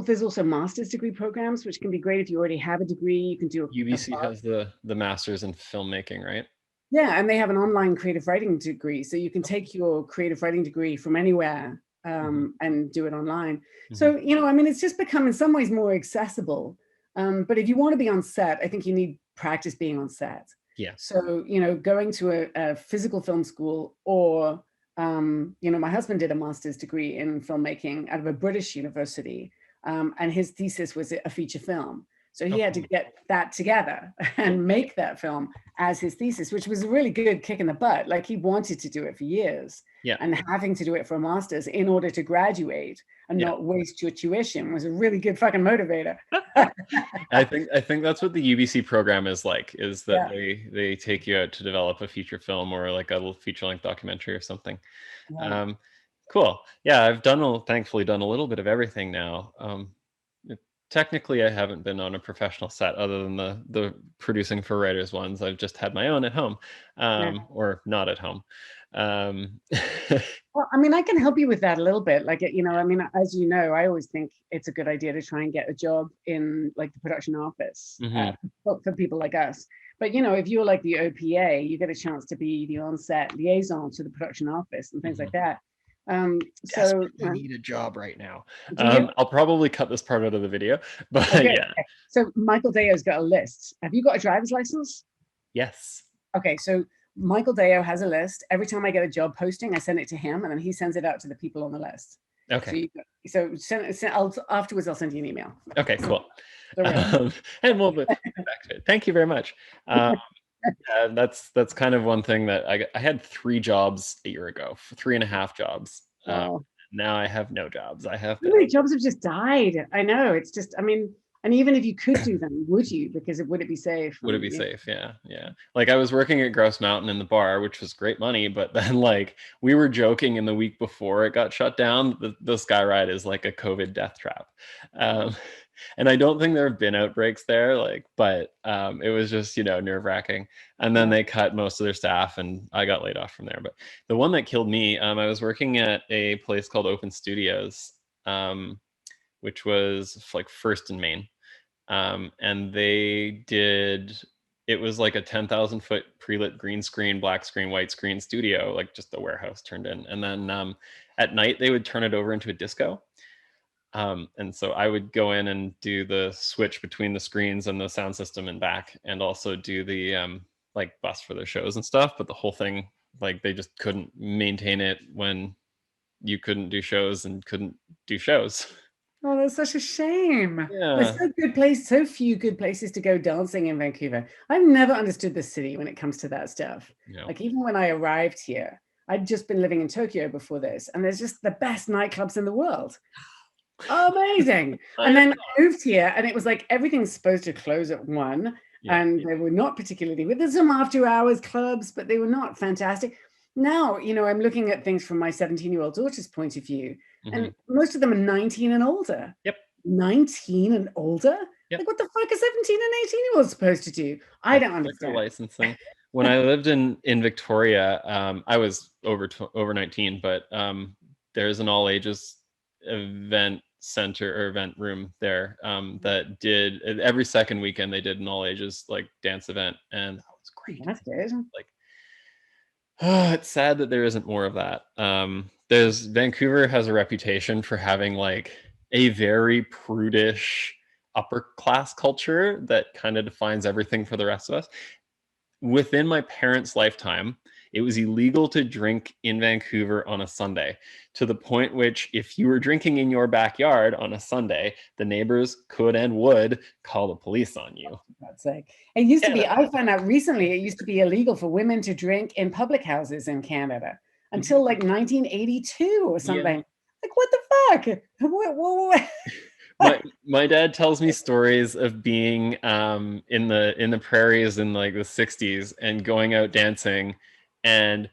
there's also master's degree programs, which can be great if you already have a degree. You can do a UBC has the masters in filmmaking, right? yeah, and they have an online creative writing degree, so you can take your creative writing degree from anywhere Mhm. and do it online. Mhm. So I mean, it's just become in some ways more accessible. But if you want to be on set, I think you need practice being on set. Yeah. So going to a physical film school, or my husband did a master's degree in filmmaking out of a British university, and his thesis was a feature film. So he had to Okay. get that together and make that film as his thesis, which was a really good kick in the butt. Like he wanted to do it for years, Yeah. and having to do it for a master's in order to graduate and Yeah. not waste your tuition was a really good fucking motivator. I think that's what the UBC program is like, is that Yeah. they take you out to develop a feature film or like a little feature length documentary or something. Yeah. Um, Cool. Yeah, I've thankfully done a little bit of everything now. Technically, I haven't been on a professional set other than the producing for writers ones. I've just had my own at home, Yeah. or not at home. Um, Well, I mean, I can help you with that a little bit. Like, you know, I mean, as you know, I always think it's a good idea to try and get a job in like the production office mhm. for people like us. But, you know, if you're like the OPA, you get a chance to be the on-set liaison to the production office and things like that. So Desperately need a job right now. do you? I'll probably cut this part out of the video, but Okay. yeah. Okay. So Michael Deo's got a list. Have you got a driver's license? Yes. Okay, so Michael Deo has a list. Every time I get a job posting, I send it to him, and then he sends it out to the people on the list. Okay. Afterwards, I'll send you an email. Okay, cool. So, And we'll get back to it. Thank you very much. That's kind of one thing that I had 3 jobs a year ago, 3.5 jobs. wow. Now I have no jobs. I have How many jobs have just died? I know. It's just, I mean, and even if you could do them, would you? Because would it be safe? Would it be safe? Yeah, yeah. Like I was working at Grouse Mountain in the bar, which was great money, but then like we were joking in the week before it got shut down, the Sky Ride is like a COVID death trap. And I don't think there have been outbreaks there, like, but it was just, you know, nerve-wracking. And then they cut most of their staff and I got laid off from there. But the one that killed me, I was working at a place called Open Studios, which was like First in Maine. And it was like a 10,000 foot pre-lit green screen, black screen, white screen studio, like just a warehouse turned in. And then at night they would turn it over into a disco. And so I would go in and do the switch between the screens and the sound system and back, and also do the like bus for the shows and stuff. But the whole thing, like they just couldn't maintain it when you couldn't do shows and couldn't do shows. Oh, that's such a shame. Yeah. There's so few good places to go dancing in Vancouver. I've never understood the city when it comes to that stuff. Yeah. Like even when I arrived here, I'd just been living in Tokyo before this, and there's just the best nightclubs in the world. Amazing. And then I moved here, and it was like everything's supposed to close at 1, and they were not particularly good. There's some after hours clubs, but they were not fantastic. Now, you know, I'm looking at things from my 17-year-old daughter's point of view, and most of them are 19 and older. Yep. 19 and older? Yep. Like, what the fuck are 17 and 18-year-olds supposed to do? I don't understand. Licensing. When I lived in Victoria, I was over 19, but there's an all ages event center or event room there that did every second weekend they did an all ages like dance event, and that was great. That's good. Like, it's sad that there isn't more of that. Vancouver has a reputation for having like a very prudish upper class culture that kind of defines everything for the rest of us. Within my parents' lifetime, it was illegal to drink in Vancouver on a Sunday, to the point which if you were drinking in your backyard on a Sunday, the neighbors could and would call the police on you. That's like, it used to be, I found out recently, it used to be illegal for women to drink in public houses in Canada until like 1982 or something. Yeah. Like, what the fuck? My dad tells me stories of being in the prairies in like the 60s and going out dancing, and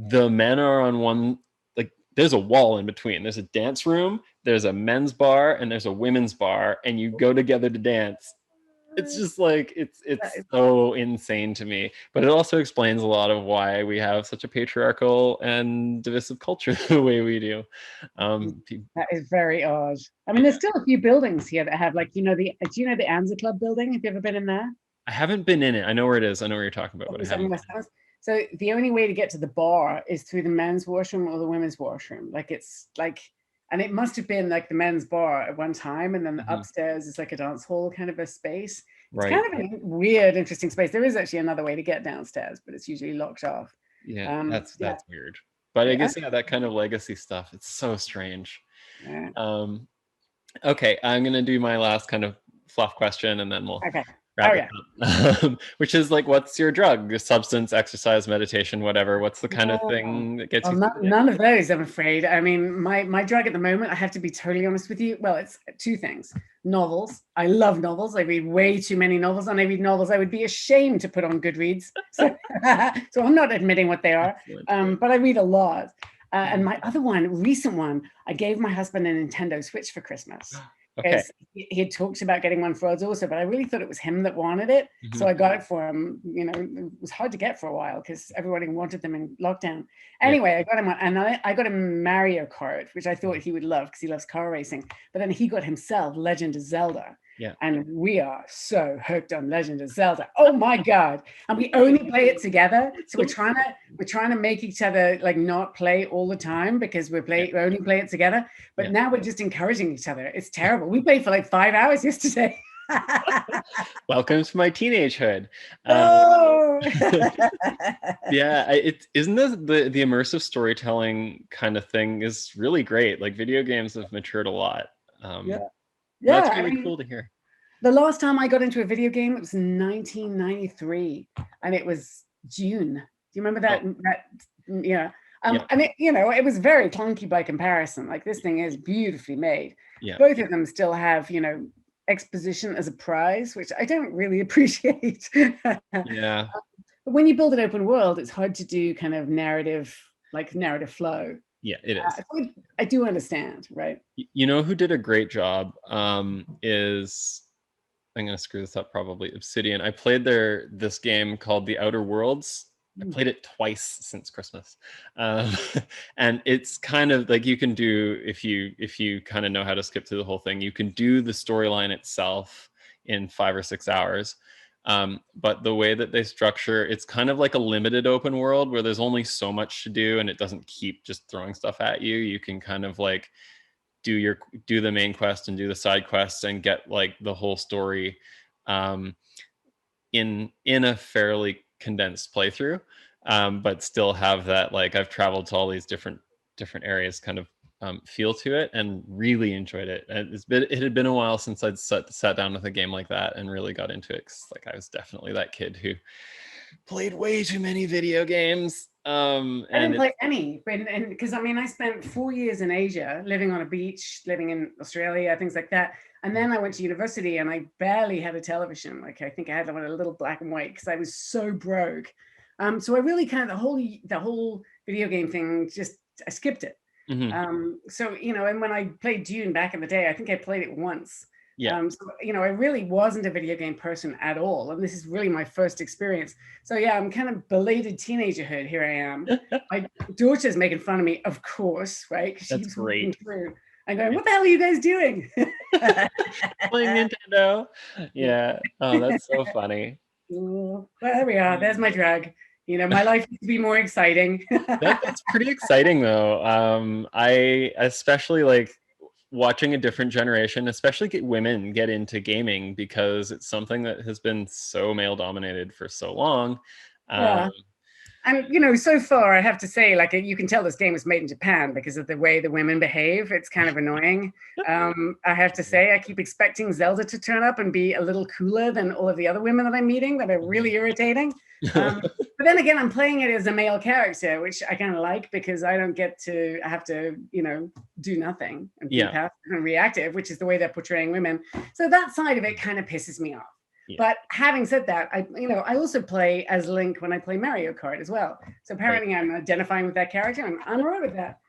the men are on one, like there's a wall in between. There's a dance room, there's a men's bar, and there's a women's bar, and you go together to dance. It's just like it's so insane to me, but it also explains a lot of why we have such a patriarchal and divisive culture the way we do. That is very odd. I mean, there's still a few buildings here that have, like, do you know the Anza Club building? Have you ever been in there? I haven't been in it. I know where it is. I know what you're talking about, but I haven't. So the only way to get to the bar is through the men's washroom or the women's washroom. Like, it's like, and it must have been like the men's bar at one time, and then the upstairs is like a dance hall kind of a space. It's kind of a weird, interesting space. There is actually another way to get downstairs, but it's usually locked off. Yeah, that's weird. But I guess that kind of legacy stuff, it's so strange. Yeah. Okay, I'm gonna do my last kind of fluff question, and then we'll which is like, what's your drug? Substance, exercise, meditation, whatever. What's the kind of thing that gets you? None of those, I'm afraid. I mean, my drug at the moment, I have to be totally honest with you. Well, it's 2 things. Novels. I love novels. I read way too many novels, and I read novels I would be ashamed to put on Goodreads. So, so I'm not admitting what they are, but I read a lot. And my other one, recent one, I gave my husband a Nintendo Switch for Christmas. Okay. Because he had talked about getting one for us also, but I really thought it was him that wanted it. So I got it for him. You know, it was hard to get for a while because everybody wanted them in lockdown. Anyway, I got him one, and I got him Mario Kart, which I thought he would love because he loves car racing. But then he got himself Legend of Zelda. Yeah. And we are so hooked on Legend of Zelda. Oh my God. And we only play it together. So we're trying to make each other like not play all the time because we only play it together. But now we're just encouraging each other. It's terrible. We played for like 5 hours yesterday. Welcome to my teenagehood. Yeah, isn't the immersive storytelling kind of thing is really great. Like video games have matured a lot. That's really cool to hear. The last time I got into a video game, it was 1993, and it was June. Do you remember that? Yeah. And it, you know, it was very clunky by comparison. Like this thing is beautifully made. Yeah. Both of them still have, you know, exposition as a prize, which I don't really appreciate. Yeah. But when you build an open world, it's hard to do kind of narrative flow. Yeah, it is. I do understand, right? You know who did a great job is, I'm going to screw this up probably, Obsidian. I played this game called The Outer Worlds. I played it twice since Christmas. And it's kind of like you can do, if you kind of know how to skip through the whole thing, you can do the storyline itself in 5 or 6 hours. But the way that they structure, it's kind of like a limited open world where there's only so much to do and it doesn't keep just throwing stuff at you. You can kind of like do the main quest and do the side quests and get like the whole story in a fairly condensed playthrough, but still have that like I've traveled to all these different areas kind of feel to it, and really enjoyed it. And it had been a while since I'd sat down with a game like that and really got into it, 'cause like I was definitely that kid who played way too many video games. I didn't play any, and because I mean I spent 4 years in Asia, living on a beach, living in Australia, things like that, and then I went to university and I barely had a television. Like I think I had one a little black and white because I was so broke. So I really kind of the whole video game thing, just I skipped it. So you know, and when I played Dune back in the day, I think I played it once. So, you know, I really wasn't a video game person at all, and this is really my first experience. So yeah, I'm kind of belated teenagerhood. Here I am. My daughter's making fun of me, of course, right? That's great. I'm going, what the hell are you guys doing? Playing Nintendo. Yeah. Oh, that's so funny. Well, there we are. There's my drag. You know, my life needs to be more exciting. That's pretty exciting, though. I especially like watching a different generation, especially women get into gaming, because it's something that has been so male dominated for so long. And you know, so far I have to say, like, you can tell this game was made in Japan because of the way the women behave. It's kind of annoying. I have to say, I keep expecting Zelda to turn up and be a little cooler than all of the other women that I'm meeting that are really irritating. But then again, I'm playing it as a male character, which I kind of like, because I don't get to, I have to, you know, do nothing and be passive and reactive, which is the way they're portraying women. So that side of it kind of pisses me off. But having said that, I also play as Link when I play Mario Kart as well. So apparently I'm identifying with that character, and I'm all right with that.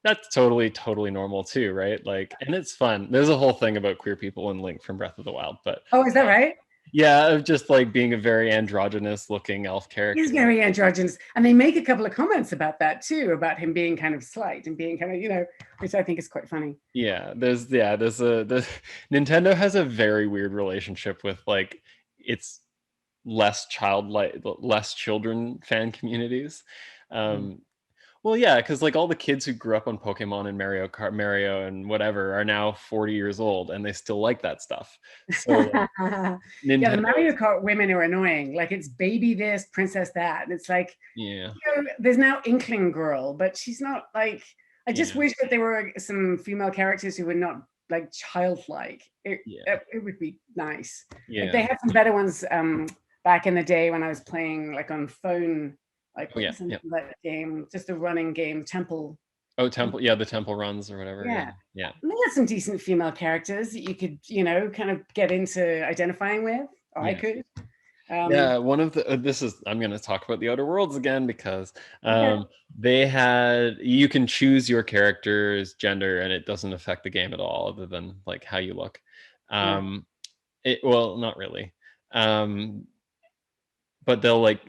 That's totally normal too, right? Like, and it's fun. There's a whole thing about queer people in Link from Breath of the Wild, but is that right? Yeah, of just like being a very androgynous looking elf character. He's very androgynous. And they make a couple of comments about that too, about him being kind of slight and being kind of, you know, which I think is quite funny. Yeah, there's Nintendo has a very weird relationship with like its less children fan communities. Well, yeah, because like all the kids who grew up on Pokemon and Mario and whatever are now 40 years old, and they still like that stuff. So yeah, the Mario Kart women are annoying. Like, it's baby this, princess that. And it's like, yeah, you know, there's now Inkling Girl, but she's not like, I just wish that there were some female characters who were not like childlike. It would be nice. Yeah. Like, they had some better ones back in the day when I was playing like on phone. Like that game, just a running game, Temple. Oh, Temple, yeah, the Temple runs or whatever. Yeah. And they had some decent female characters that you could, you know, kind of get into identifying with. Or I could. Yeah, one of the this is I'm going to talk about the Outer Worlds again because Okay. you can choose your character's gender and it doesn't affect the game at all, other than like how you look. Yeah. Well, not really. But they'll like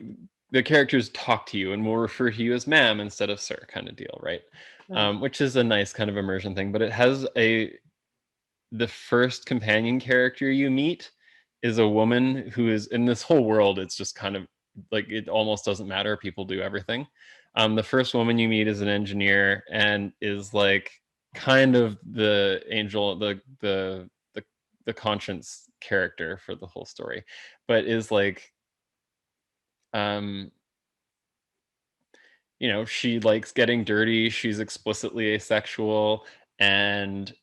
the characters talk to you and will refer to you as ma'am instead of sir, kind of deal, right? Right. Which is a nice kind of immersion thing. But it has the first companion character you meet is a woman who is in this whole world. It's just kind of like it almost doesn't matter. People do everything. The first woman you meet is an engineer and is like kind of the angel, the conscience character for the whole story, but is like um she likes getting dirty, she's explicitly asexual, and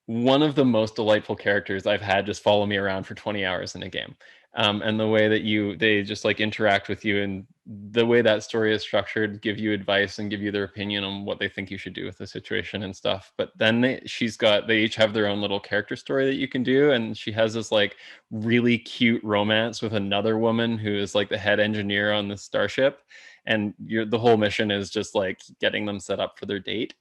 one of the most delightful characters I've had just follow me around for 20 hours in a game. And the way that they just like interact with you, and the way that story is structured, give you advice and give you their opinion on what they think you should do with the situation and stuff. But then they each have their own little character story that you can do. And she has this like really cute romance with another woman who is like the head engineer on the starship. And the whole mission is just like getting them set up for their date.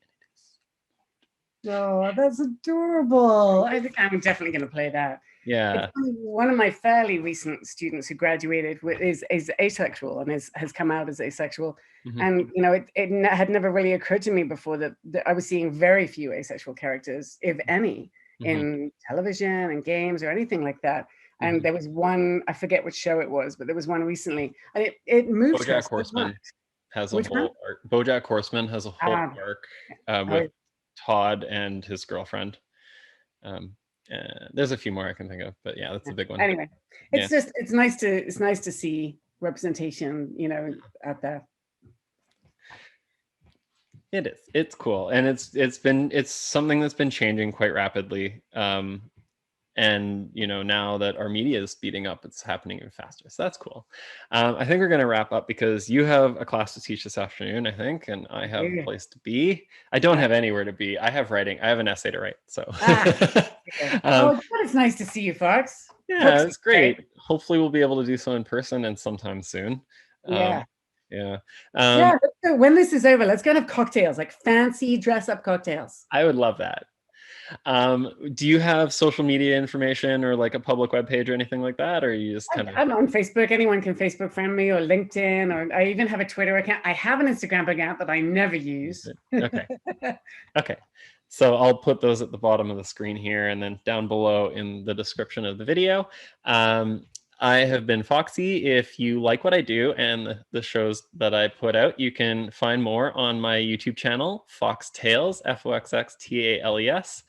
Oh, that's adorable. I think I'm definitely going to play that. Yeah. It's funny, one of my fairly recent students who graduated is asexual and has come out as asexual. Mhm. And, it had never really occurred to me before that I was seeing very few asexual characters, if any, in television and games or anything like that. And there was one, I forget which show it was, but there was one recently, and it moved her BoJack so Horseman much. has a Which one? whole arc. BoJack Horseman has a whole arc with Todd and his girlfriend. There's a few more I can think of, but yeah, that's a big one. Anyway, Yeah. it's nice to see representation, out there. It is. It's cool, and it's something that's been changing quite rapidly. And now that our media is speeding up, it's happening even faster, so that's cool. I think we're going to wrap up because you have a class to teach this afternoon, I think, and I have a place to be. I don't have anywhere to be. I have an essay to write, so it's nice to see you, Fox. Yeah, it's great. Hopefully we'll be able to do so in person and sometime soon. Yeah. Yeah. When this is over, let's go have cocktails, like fancy dress-up cocktails. I would love that. Do you have social media information or like a public webpage or anything like that, or are you just kind of? I'm on Facebook. Anyone can Facebook friend me, or LinkedIn, or I even have a Twitter account. I have an Instagram account that I never use. Okay. Okay. So I'll put those at the bottom of the screen here and then down below in the description of the video. I have been FoxxC. If you like what I do and the shows that I put out, you can find more on my YouTube channel, FoxxTales, FoxxTales.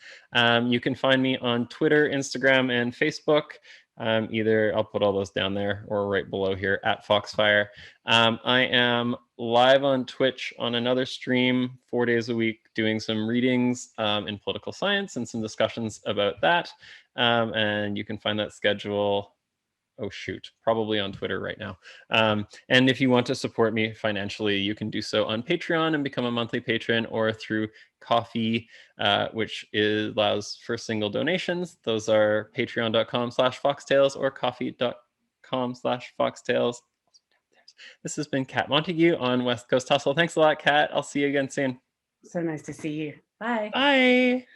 You can find me on Twitter, Instagram, and Facebook. Either I'll put all those down there or right below here at Foxfire. I am live on Twitch on another stream 4 days a week doing some readings in political science and some discussions about that. And you can find that schedule probably on Twitter right now. And if you want to support me financially, you can do so on Patreon and become a monthly patron, or through Coffee, which allows for single donations. Those are patreon.com/FoxxTales or coffee.com/FoxxTales. This has been Kat Montagu on West Coast Hustle. Thanks a lot, Kat. I'll see you again soon. So nice to see you. Bye. Bye.